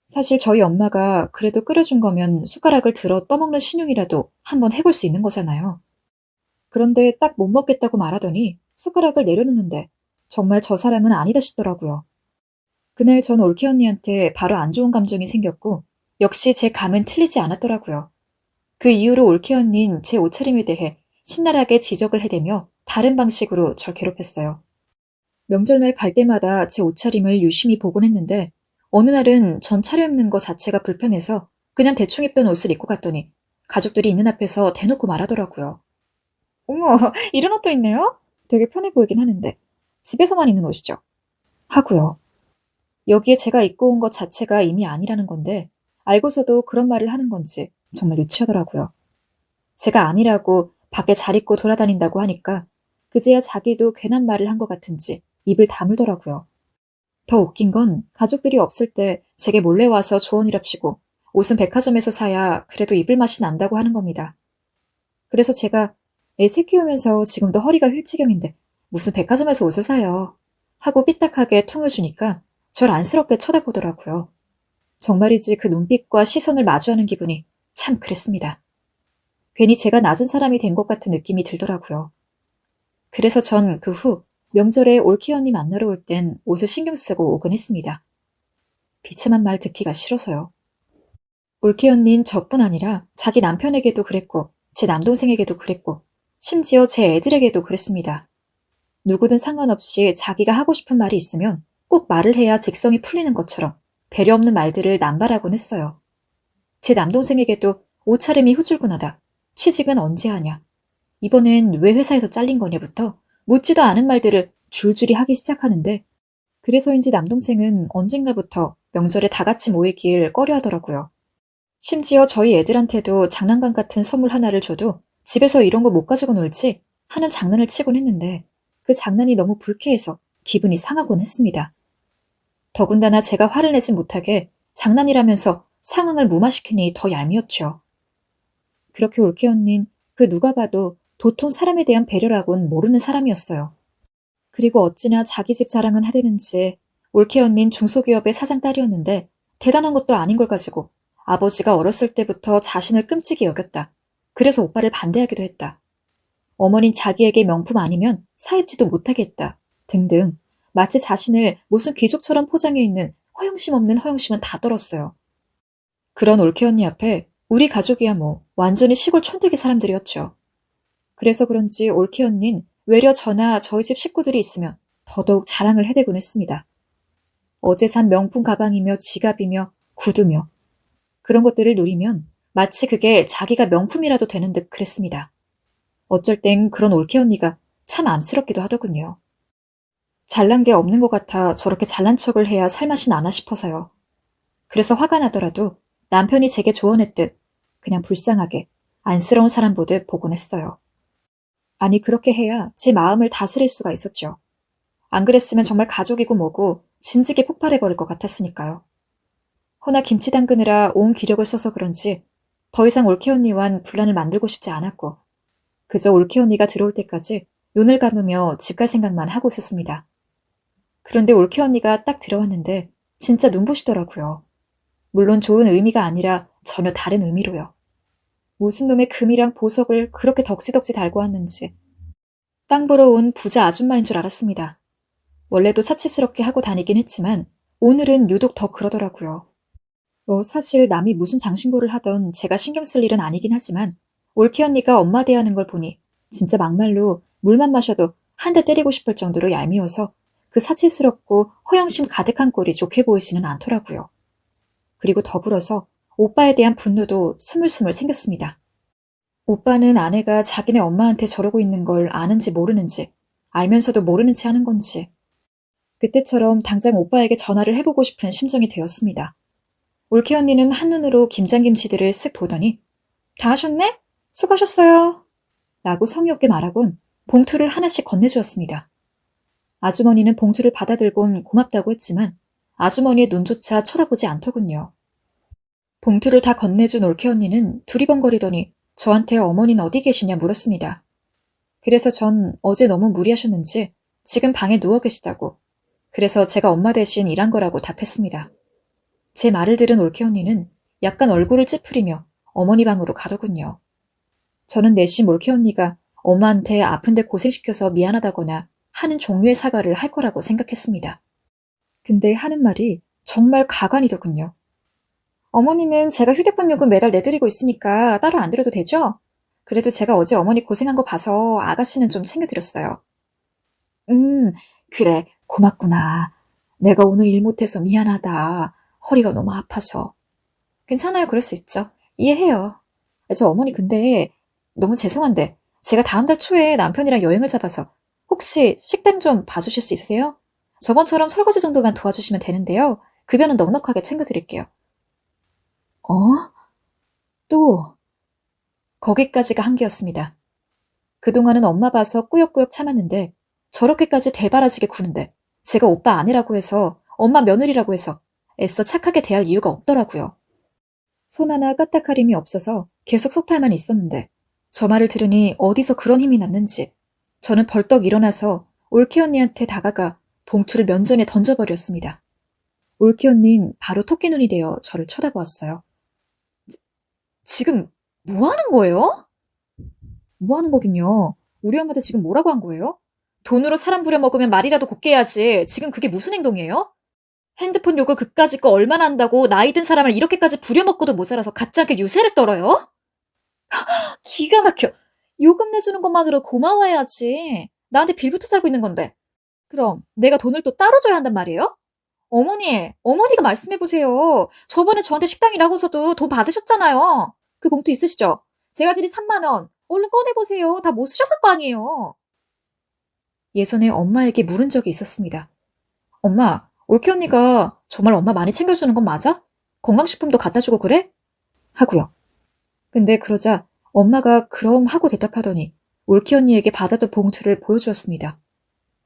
사실 저희 엄마가 그래도 끓여준 거면 숟가락을 들어 떠먹는 신용이라도 한번 해볼 수 있는 거잖아요. 그런데 딱 못 먹겠다고 말하더니 숟가락을 내려놓는데 정말 저 사람은 아니다 싶더라고요. 그날 전 올케 언니한테 바로 안 좋은 감정이 생겼고 역시 제 감은 틀리지 않았더라고요. 그 이후로 올케 언니는 제 옷차림에 대해 신랄하게 지적을 해대며 다른 방식으로 절 괴롭혔어요. 명절날 갈 때마다 제 옷차림을 유심히 보곤 했는데 어느 날은 전 차려입는 거 자체가 불편해서 그냥 대충 입던 옷을 입고 갔더니 가족들이 있는 앞에서 대놓고 말하더라고요. 어머, 이런 옷도 있네요? 되게 편해 보이긴 하는데 집에서만 입는 옷이죠? 하고요. 여기에 제가 입고 온 것 자체가 이미 아니라는 건데 알고서도 그런 말을 하는 건지 정말 유치하더라고요. 제가 아니라고 밖에 잘 입고 돌아다닌다고 하니까 그제야 자기도 괜한 말을 한 것 같은지 입을 다물더라고요. 더 웃긴 건 가족들이 없을 때 제게 몰래 와서 조언이랍시고 옷은 백화점에서 사야 그래도 입을 맛이 난다고 하는 겁니다. 그래서 제가 새 키우면서 지금도 허리가 휠지경인데 무슨 백화점에서 옷을 사요 하고 삐딱하게 퉁을 주니까 절 안쓰럽게 쳐다보더라고요. 정말이지 그 눈빛과 시선을 마주하는 기분이 참 그랬습니다. 괜히 제가 낮은 사람이 된 것 같은 느낌이 들더라고요. 그래서 전 그 후 명절에 올케 언니 만나러 올 땐 옷을 신경 쓰고 오곤 했습니다. 비참한 말 듣기가 싫어서요. 올케 언니는 저뿐 아니라 자기 남편에게도 그랬고 제 남동생에게도 그랬고 심지어 제 애들에게도 그랬습니다. 누구든 상관없이 자기가 하고 싶은 말이 있으면 꼭 말을 해야 직성이 풀리는 것처럼 배려 없는 말들을 남발하곤 했어요. 제 남동생에게도 옷차림이 후줄근하다. 취직은 언제 하냐. 이번엔 왜 회사에서 잘린 거냐부터 묻지도 않은 말들을 줄줄이 하기 시작하는데 그래서인지 남동생은 언젠가부터 명절에 다 같이 모이길 꺼려하더라고요. 심지어 저희 애들한테도 장난감 같은 선물 하나를 줘도 집에서 이런 거 못 가지고 놀지 하는 장난을 치곤 했는데 그 장난이 너무 불쾌해서 기분이 상하곤 했습니다. 더군다나 제가 화를 내지 못하게 장난이라면서 상황을 무마시키니 더 얄미웠죠. 그렇게 올케 언니는 그 누가 봐도 도통 사람에 대한 배려라곤 모르는 사람이었어요. 그리고 어찌나 자기 집 자랑은 하대는지 올케 언니는 중소기업의 사장 딸이었는데 대단한 것도 아닌 걸 가지고 아버지가 어렸을 때부터 자신을 끔찍이 여겼다. 그래서 오빠를 반대하기도 했다. 어머닌 자기에게 명품 아니면 사입지도 못하게 했다. 등등 마치 자신을 무슨 귀족처럼 포장해 있는 허영심 없는 허영심은 다 떨었어요. 그런 올케 언니 앞에 우리 가족이야 뭐 완전히 시골 촌뜨기 사람들이었죠. 그래서 그런지 올케 언니는 외려 저나 저희 집 식구들이 있으면 더더욱 자랑을 해대곤 했습니다. 어제 산 명품 가방이며 지갑이며 구두며 그런 것들을 누리면 마치 그게 자기가 명품이라도 되는 듯 그랬습니다. 어쩔 땐 그런 올케 언니가 참 암스럽기도 하더군요. 잘난 게 없는 것 같아 저렇게 잘난 척을 해야 살맛이 나나 싶어서요. 그래서 화가 나더라도 남편이 제게 조언했듯 그냥 불쌍하게 안쓰러운 사람 보듯 보곤 했어요. 아니 그렇게 해야 제 마음을 다스릴 수가 있었죠. 안 그랬으면 정말 가족이고 뭐고 진즉에 폭발해버릴 것 같았으니까요. 허나 김치 담그느라 온 기력을 써서 그런지 더 이상 올케 언니와는 분란을 만들고 싶지 않았고 그저 올케 언니가 들어올 때까지 눈을 감으며 집 갈 생각만 하고 있었습니다. 그런데 올케 언니가 딱 들어왔는데 진짜 눈부시더라고요. 물론 좋은 의미가 아니라 전혀 다른 의미로요. 무슨 놈의 금이랑 보석을 그렇게 덕지덕지 달고 왔는지 땅 보러 온 부자 아줌마인 줄 알았습니다. 원래도 사치스럽게 하고 다니긴 했지만 오늘은 유독 더 그러더라고요. 사실 남이 무슨 장신구를 하던 제가 신경 쓸 일은 아니긴 하지만 올케 언니가 엄마 대하는 걸 보니 진짜 막말로 물만 마셔도 한 대 때리고 싶을 정도로 얄미워서 그 사치스럽고 허영심 가득한 꼴이 좋게 보이지는 않더라고요. 그리고 더불어서 오빠에 대한 분노도 스물스물 생겼습니다. 오빠는 아내가 자기네 엄마한테 저러고 있는 걸 아는지 모르는지 알면서도 모르는 체 하는 건지 그때처럼 당장 오빠에게 전화를 해보고 싶은 심정이 되었습니다. 올케 언니는 한눈으로 김장김치들을 쓱 보더니 다 하셨네? 수고하셨어요. 라고 성의 없게 말하곤 봉투를 하나씩 건네주었습니다. 아주머니는 봉투를 받아들곤 고맙다고 했지만 아주머니의 눈조차 쳐다보지 않더군요. 봉투를 다 건네준 올케 언니는 두리번거리더니 저한테 어머니는 어디 계시냐 물었습니다. 그래서 전 어제 너무 무리하셨는지 지금 방에 누워 계시다고 그래서 제가 엄마 대신 일한 거라고 답했습니다. 제 말을 들은 올케 언니는 약간 얼굴을 찌푸리며 어머니 방으로 가더군요. 저는 내심 올케 언니가 엄마한테 아픈데 고생시켜서 미안하다거나 하는 종류의 사과를 할 거라고 생각했습니다. 근데 하는 말이 정말 가관이더군요. 어머니는 제가 휴대폰 요금 매달 내드리고 있으니까 따로 안 드려도 되죠? 그래도 제가 어제 어머니 고생한 거 봐서 아가씨는 좀 챙겨드렸어요. 그래, 고맙구나. 내가 오늘 일 못해서 미안하다. 허리가 너무 아파서. 괜찮아요, 그럴 수 있죠. 이해해요. 저 어머니 근데 너무 죄송한데 제가 다음 달 초에 남편이랑 여행을 잡아서 혹시 식당 좀 봐주실 수 있으세요? 저번처럼 설거지 정도만 도와주시면 되는데요. 급여는 넉넉하게 챙겨드릴게요. 어? 또 거기까지가 한계였습니다. 그동안은 엄마 봐서 꾸역꾸역 참았는데 저렇게까지 대바라지게 구는데 제가 오빠 아내라고 해서 엄마 며느리라고 해서 애써 착하게 대할 이유가 없더라고요. 손 하나 까딱하림이 없어서 계속 소파에만 있었는데 저 말을 들으니 어디서 그런 힘이 났는지 저는 벌떡 일어나서 올케 언니한테 다가가 봉투를 면전에 던져버렸습니다. 올케 언니는 바로 토끼눈이 되어 저를 쳐다보았어요. 지금 뭐 하는 거예요? 뭐 하는 거긴요. 우리 엄마한테 지금 뭐라고 한 거예요? 돈으로 사람 부려먹으면 말이라도 곱게 해야지. 지금 그게 무슨 행동이에요? 핸드폰 요금 그까짓 거 얼마나 한다고 나이 든 사람을 이렇게까지 부려먹고도 모자라서 가짜게 유세를 떨어요? 기가 막혀. 요금 내주는 것만으로 고마워해야지. 나한테 빌부터 살고 있는 건데. 그럼 내가 돈을 또 따로 줘야 한단 말이에요? 어머니가 말씀해보세요. 저번에 저한테 식당 일하고서도 돈 받으셨잖아요. 그 봉투 있으시죠? 제가 드린 3만 원. 얼른 꺼내보세요. 다 못 쓰셨을 거 아니에요. 예전에 엄마에게 물은 적이 있었습니다. 엄마, 올케 언니가 정말 엄마 많이 챙겨주는 건 맞아? 건강식품도 갖다 주고 그래? 하고요. 근데 그러자 엄마가 그럼 하고 대답하더니 올케 언니에게 받았던 봉투를 보여주었습니다.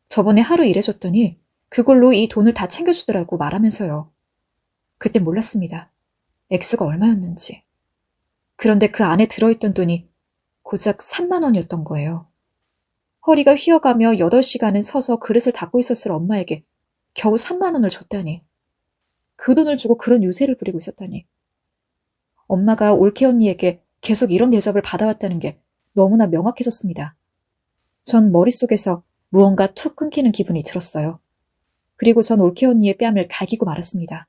저번에 하루 일해줬더니 그걸로 이 돈을 다 챙겨주더라고 말하면서요. 그땐 몰랐습니다. 액수가 얼마였는지. 그런데 그 안에 들어있던 돈이 고작 3만 원이었던 거예요. 허리가 휘어가며 8시간은 서서 그릇을 닦고 있었을 엄마에게 겨우 3만 원을 줬다니. 그 돈을 주고 그런 유세를 부리고 있었다니. 엄마가 올케 언니에게 계속 이런 대접을 받아왔다는 게 너무나 명확해졌습니다. 전 머릿속에서 무언가 툭 끊기는 기분이 들었어요. 그리고 전 올케 언니의 뺨을 갈기고 말았습니다.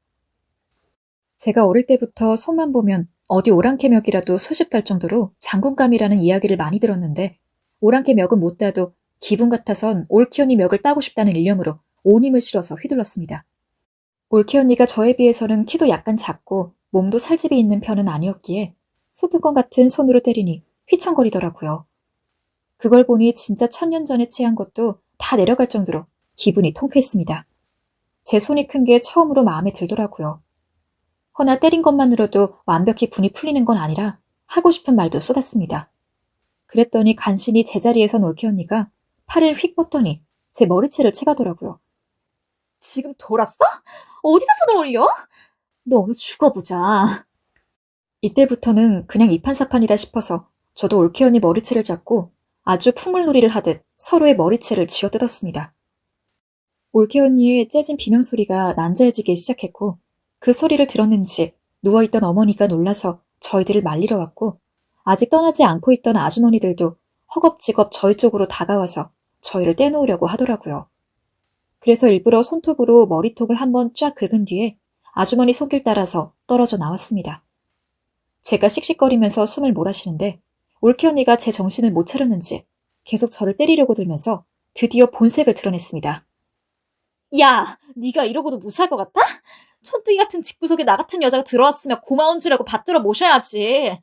제가 어릴 때부터 손만 보면 어디 오랑캐멱이라도 수십 달 정도로 장군감이라는 이야기를 많이 들었는데 오랑캐멱은 못 따도 기분 같아선 올케 언니 멱을 따고 싶다는 일념으로 온 힘을 실어서 휘둘렀습니다. 올케 언니가 저에 비해서는 키도 약간 작고 몸도 살집이 있는 편은 아니었기에 소뚜껑 같은 손으로 때리니 휘청거리더라고요. 그걸 보니 진짜 1000년 전에 체한 것도 다 내려갈 정도로 기분이 통쾌했습니다. 제 손이 큰 게 처음으로 마음에 들더라고요. 허나 때린 것만으로도 완벽히 분이 풀리는 건 아니라 하고 싶은 말도 쏟았습니다. 그랬더니 간신히 제자리에서 올케 언니가 팔을 휙 뻗더니 제 머리채를 채가더라고요. 지금 돌았어? 어디다 손을 올려? 너 어느 죽어보자. 이때부터는 그냥 이판사판이다 싶어서 저도 올케 언니 머리채를 잡고 아주 풍물놀이를 하듯 서로의 머리채를 쥐어뜯었습니다. 올케 언니의 째진 비명소리가 난자해지기 시작했고 그 소리를 들었는지 누워있던 어머니가 놀라서 저희들을 말리러 왔고 아직 떠나지 않고 있던 아주머니들도 허겁지겁 저희 쪽으로 다가와서 저희를 떼놓으려고 하더라고요. 그래서 일부러 손톱으로 머리통을 한번 쫙 긁은 뒤에 아주머니 손길 따라서 떨어져 나왔습니다. 제가 씩씩거리면서 숨을 몰아쉬는데 올케 언니가 제 정신을 못 차렸는지 계속 저를 때리려고 들면서 드디어 본색을 드러냈습니다. 야, 네가 이러고도 무사할 것 같아? 촌뜨기 같은 집구석에 나 같은 여자가 들어왔으면 고마운 줄 알고 받들어 모셔야지.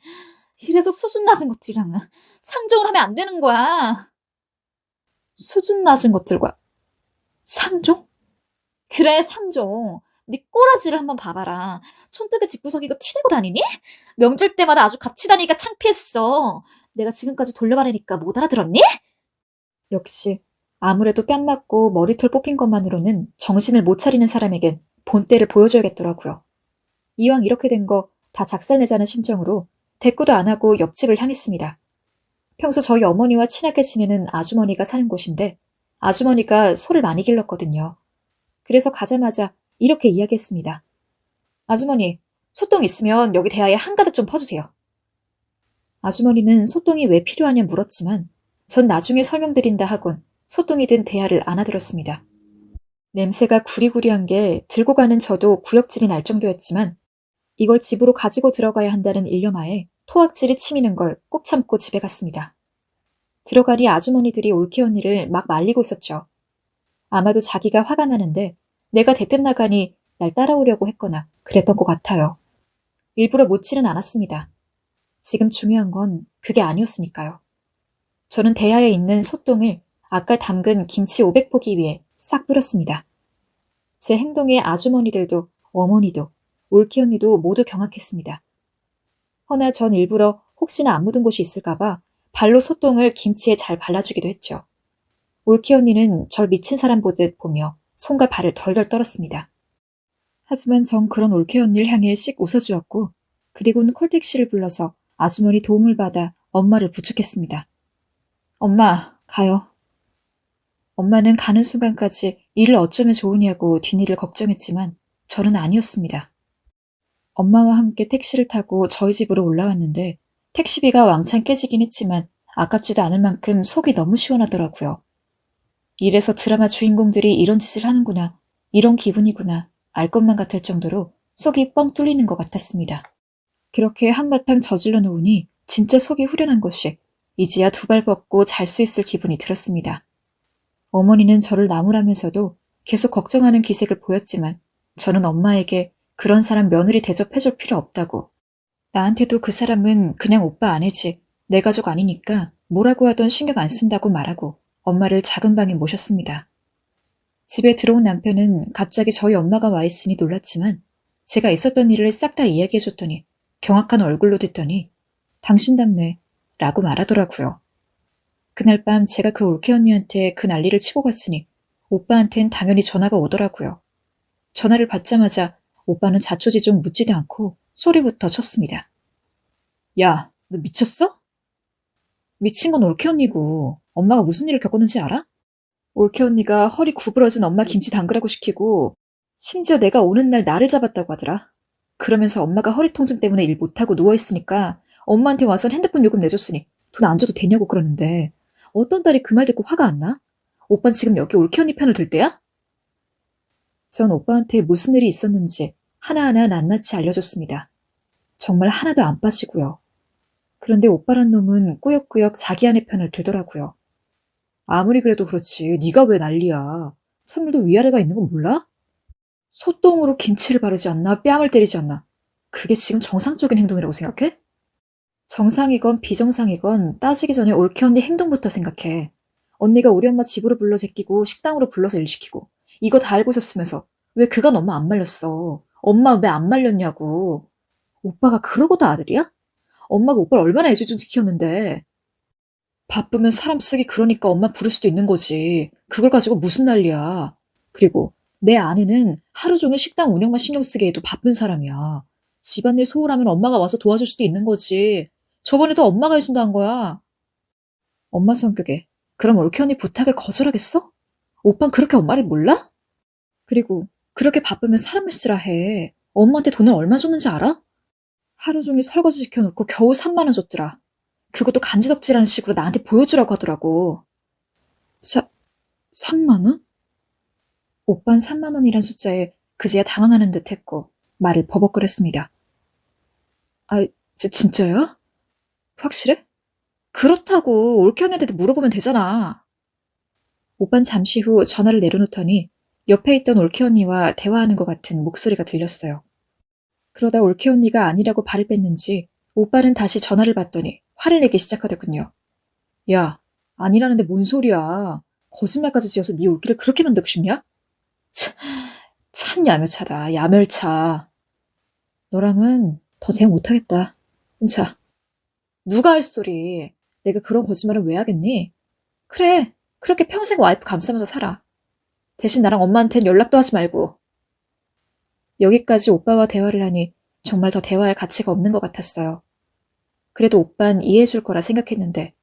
이래서 수준 낮은 것들이랑은 상종을 하면 안 되는 거야. 수준 낮은 것들과 상종? 그래, 상종. 네 꼬라지를 한번 봐봐라. 촌뜨기 집구석이고 티내고 다니니? 명절 때마다 아주 같이 다니니까 창피했어. 내가 지금까지 돌려말하니까 못 알아들었니? 역시 아무래도 뺨 맞고 머리털 뽑힌 것만으로는 정신을 못 차리는 사람에겐 본때를 보여줘야겠더라고요. 이왕 이렇게 된 거 다 작살내자는 심정으로 대꾸도 안 하고 옆집을 향했습니다. 평소 저희 어머니와 친하게 지내는 아주머니가 사는 곳인데 아주머니가 소를 많이 길렀거든요. 그래서 가자마자 이렇게 이야기했습니다. 아주머니, 소똥 있으면 여기 대야에 한가득 좀 퍼주세요. 아주머니는 소똥이 왜 필요하냐 물었지만 전 나중에 설명드린다 하곤 소똥이 든 대야를 안아들었습니다. 냄새가 구리구리한 게 들고 가는 저도 구역질이 날 정도였지만 이걸 집으로 가지고 들어가야 한다는 일념하에 토악질이 치미는 걸 꾹 참고 집에 갔습니다. 들어가니 아주머니들이 올케 언니를 막 말리고 있었죠. 아마도 자기가 화가 나는데 내가 대뜸 나가니 날 따라오려고 했거나 그랬던 것 같아요. 일부러 묻지는 않았습니다. 지금 중요한 건 그게 아니었으니까요. 저는 대야에 있는 소똥을 아까 담근 김치 500포기 위에 싹 뿌렸습니다. 제 행동에 아주머니들도 어머니도 올케 언니도 모두 경악했습니다. 허나 전 일부러 혹시나 안 묻은 곳이 있을까봐 발로 소똥을 김치에 잘 발라주기도 했죠. 올케 언니는 절 미친 사람 보듯 보며 손과 발을 덜덜 떨었습니다. 하지만 전 그런 올케 언니를 향해 씩 웃어주었고 그리고는 콜택시를 불러서 아주머니 도움을 받아 엄마를 부축했습니다. 엄마, 가요. 엄마는 가는 순간까지 일을 어쩌면 좋으냐고 뒷일을 걱정했지만 저는 아니었습니다. 엄마와 함께 택시를 타고 저희 집으로 올라왔는데 택시비가 왕창 깨지긴 했지만 아깝지도 않을 만큼 속이 너무 시원하더라고요. 이래서 드라마 주인공들이 이런 짓을 하는구나, 이런 기분이구나 알 것만 같을 정도로 속이 뻥 뚫리는 것 같았습니다. 그렇게 한바탕 저질러 놓으니 진짜 속이 후련한 것이 이제야 두 발 뻗고 잘 수 있을 기분이 들었습니다. 어머니는 저를 나무라면서도 계속 걱정하는 기색을 보였지만 저는 엄마에게 그런 사람 며느리 대접해줄 필요 없다고, 나한테도 그 사람은 그냥 오빠 아내지 내 가족 아니니까 뭐라고 하던 신경 안 쓴다고 말하고 엄마를 작은 방에 모셨습니다. 집에 들어온 남편은 갑자기 저희 엄마가 와 있으니 놀랐지만 제가 있었던 일을 싹 다 이야기해줬더니 경악한 얼굴로 듣더니 당신답네 라고 말하더라고요. 그날 밤 제가 그 올케 언니한테 그 난리를 치고 갔으니 오빠한텐 당연히 전화가 오더라고요. 전화를 받자마자 오빠는 자초지 좀 묻지도 않고 소리부터 쳤습니다. 야, 너 미쳤어? 미친 건 올케 언니고 엄마가 무슨 일을 겪었는지 알아? 올케 언니가 허리 구부러진 엄마 김치 담그라고 시키고 심지어 내가 오는 날 나를 잡았다고 하더라. 그러면서 엄마가 허리 통증 때문에 일 못하고 누워있으니까 엄마한테 와서 핸드폰 요금 내줬으니 돈 안 줘도 되냐고 그러는데 어떤 딸이 그 말 듣고 화가 안 나? 오빤 지금 여기 올케 언니 편을 들 때야? 전 오빠한테 무슨 일이 있었는지 하나하나 낱낱이 알려줬습니다. 정말 하나도 안 빠지고요. 그런데 오빠란 놈은 꾸역꾸역 자기 아내 편을 들더라고요. 아무리 그래도 그렇지 네가 왜 난리야. 찬물도 위아래가 있는 건 몰라? 소똥으로 김치를 바르지 않나 뺨을 때리지 않나. 그게 지금 정상적인 행동이라고 생각해? 정상이건 비정상이건 따지기 전에 올케 언니 행동부터 생각해. 언니가 우리 엄마 집으로 불러 제끼고 식당으로 불러서 일 시키고 이거 다 알고 있었으면서 왜 그간 엄마 안 말렸어? 엄마 왜 안 말렸냐고. 오빠가 그러고도 아들이야? 엄마가 오빠를 얼마나 애지중지 키웠는데. 바쁘면 사람 쓰기 그러니까 엄마 부를 수도 있는 거지. 그걸 가지고 무슨 난리야. 그리고 내 아내는 하루 종일 식당 운영만 신경 쓰게 해도 바쁜 사람이야. 집안일 소홀하면 엄마가 와서 도와줄 수도 있는 거지. 저번에도 엄마가 해준다는 거야. 엄마 성격에 그럼 올케 언니 부탁을 거절하겠어? 오빤 그렇게 엄마를 몰라? 그리고 그렇게 바쁘면 사람을 쓰라 해. 엄마한테 돈을 얼마 줬는지 알아? 하루 종일 설거지 시켜놓고 겨우 3만 원 줬더라. 그것도 간지덕질하는 식으로 나한테 보여주라고 하더라고. 3만 원? 오빤 3만 원이란 숫자에 그제야 당황하는 듯 했고 말을 버벅거렸습니다. 아, 진짜야? 확실해? 그렇다고 올케 언니한테 물어보면 되잖아. 오빤 잠시 후 전화를 내려놓더니 옆에 있던 올케 언니와 대화하는 것 같은 목소리가 들렸어요. 그러다 올케 언니가 아니라고 발을 뺐는지 오빠는 다시 전화를 받더니 화를 내기 시작하더군요. 야, 아니라는데 뭔 소리야. 거짓말까지 지어서 네 올기를 그렇게 만들고 싶냐? 참 야멸차다. 야멸차. 너랑은 더 대화 못하겠다. 자, 누가 할 소리. 내가 그런 거짓말을 왜 하겠니? 그래, 그렇게 평생 와이프 감싸면서 살아. 대신 나랑 엄마한텐 연락도 하지 말고. 여기까지 오빠와 대화를 하니 정말 더 대화할 가치가 없는 것 같았어요. 그래도 오빤 이해해줄 거라 생각했는데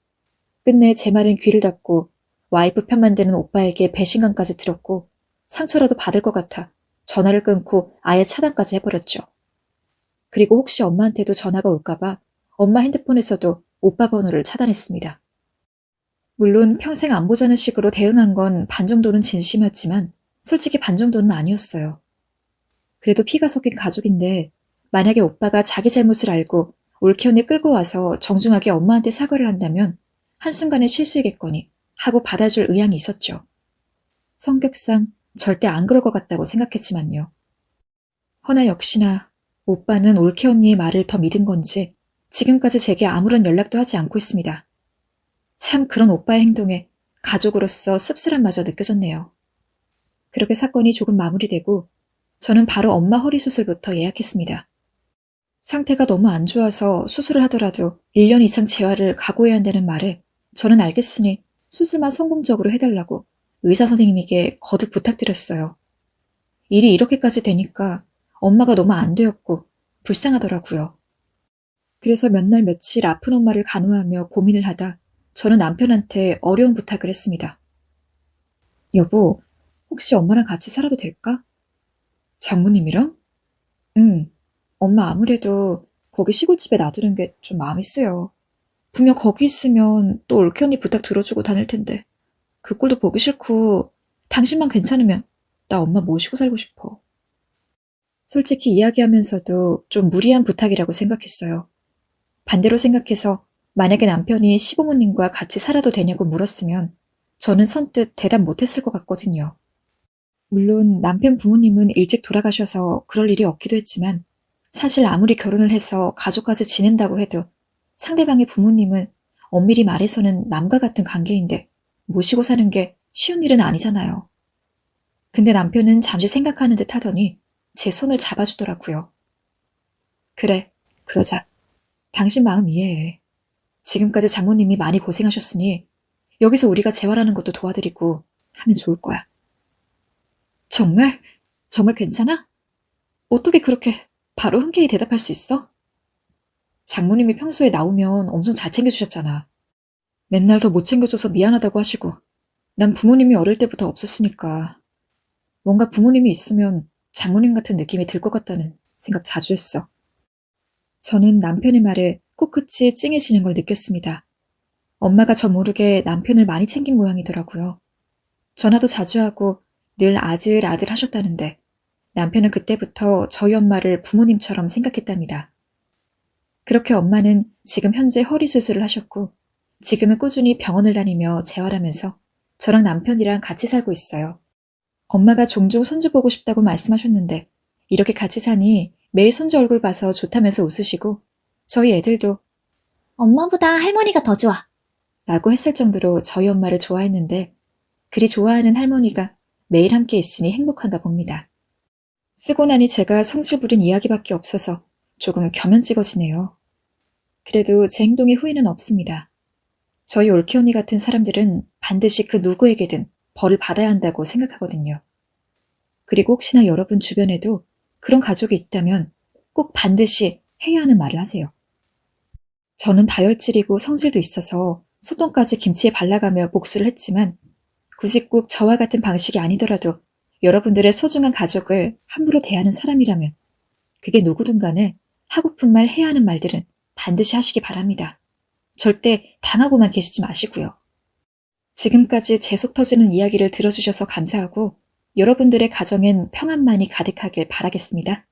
끝내 제 말은 귀를 닫고 와이프 편만 드는 오빠에게 배신감까지 들었고 상처라도 받을 것 같아 전화를 끊고 아예 차단까지 해버렸죠. 그리고 혹시 엄마한테도 전화가 올까봐 엄마 핸드폰에서도 오빠 번호를 차단했습니다. 물론 평생 안 보자는 식으로 대응한 건 반 정도는 진심이었지만 솔직히 반 정도는 아니었어요. 그래도 피가 섞인 가족인데 만약에 오빠가 자기 잘못을 알고 올케 언니 끌고 와서 정중하게 엄마한테 사과를 한다면 한순간의 실수이겠거니 하고 받아줄 의향이 있었죠. 성격상 절대 안 그럴 것 같다고 생각했지만요. 허나 역시나 오빠는 올케 언니의 말을 더 믿은 건지 지금까지 제게 아무런 연락도 하지 않고 있습니다. 참 그런 오빠의 행동에 가족으로서 씁쓸함마저 느껴졌네요. 그렇게 사건이 조금 마무리되고 저는 바로 엄마 허리 수술부터 예약했습니다. 상태가 너무 안 좋아서 수술을 하더라도 1년 이상 재활을 각오해야 한다는 말에 저는 알겠으니 수술만 성공적으로 해달라고 의사 선생님에게 거듭 부탁드렸어요. 일이 이렇게까지 되니까 엄마가 너무 안 되었고 불쌍하더라고요. 그래서 몇 날 며칠 아픈 엄마를 간호하며 고민을 하다 저는 남편한테 어려운 부탁을 했습니다. 여보, 혹시 엄마랑 같이 살아도 될까? 장모님이랑? 응. 엄마 아무래도 거기 시골집에 놔두는 게 좀 마음이 쓰여. 분명 거기 있으면 또 올케 언니 부탁 들어주고 다닐 텐데. 그 꼴도 보기 싫고 당신만 괜찮으면 나 엄마 모시고 살고 싶어. 솔직히 이야기하면서도 좀 무리한 부탁이라고 생각했어요. 반대로 생각해서 만약에 남편이 시부모님과 같이 살아도 되냐고 물었으면 저는 선뜻 대답 못했을 것 같거든요. 물론 남편 부모님은 일찍 돌아가셔서 그럴 일이 없기도 했지만 사실 아무리 결혼을 해서 가족까지 지낸다고 해도 상대방의 부모님은 엄밀히 말해서는 남과 같은 관계인데 모시고 사는 게 쉬운 일은 아니잖아요. 근데 남편은 잠시 생각하는 듯 하더니 제 손을 잡아주더라고요. 그래, 그러자. 당신 마음 이해해. 지금까지 장모님이 많이 고생하셨으니 여기서 우리가 재활하는 것도 도와드리고 하면 좋을 거야. 정말? 정말 괜찮아? 어떻게 그렇게 바로 흔쾌히 대답할 수 있어? 장모님이 평소에 나오면 엄청 잘 챙겨주셨잖아. 맨날 더 못 챙겨줘서 미안하다고 하시고 난 부모님이 어릴 때부터 없었으니까 뭔가 부모님이 있으면 장모님 같은 느낌이 들 것 같다는 생각 자주 했어. 저는 남편의 말에 코끝이 찡해지는 걸 느꼈습니다. 엄마가 저 모르게 남편을 많이 챙긴 모양이더라고요. 전화도 자주 하고 늘 아들 하셨다는데 남편은 그때부터 저희 엄마를 부모님처럼 생각했답니다. 그렇게 엄마는 지금 현재 허리 수술을 하셨고 지금은 꾸준히 병원을 다니며 재활하면서 저랑 남편이랑 같이 살고 있어요. 엄마가 종종 손주 보고 싶다고 말씀하셨는데 이렇게 같이 사니 매일 손주 얼굴 봐서 좋다면서 웃으시고 저희 애들도 엄마보다 할머니가 더 좋아. 라고 했을 정도로 저희 엄마를 좋아했는데 그리 좋아하는 할머니가 매일 함께 있으니 행복한가 봅니다. 쓰고 나니 제가 성질 부린 이야기밖에 없어서 조금 겸연찍어지네요. 그래도 제 행동에 후회는 없습니다. 저희 올케 언니 같은 사람들은 반드시 그 누구에게든 벌을 받아야 한다고 생각하거든요. 그리고 혹시나 여러분 주변에도 그런 가족이 있다면 꼭 반드시 해야 하는 말을 하세요. 저는 다혈질이고 성질도 있어서 소똥까지 김치에 발라가며 복수를 했지만 굳이 꼭 저와 같은 방식이 아니더라도 여러분들의 소중한 가족을 함부로 대하는 사람이라면 그게 누구든 간에 하고픈 말 해야 하는 말들은 반드시 하시기 바랍니다. 절대 당하고만 계시지 마시고요. 지금까지 제 속 터지는 이야기를 들어주셔서 감사하고 여러분들의 가정엔 평안만이 가득하길 바라겠습니다.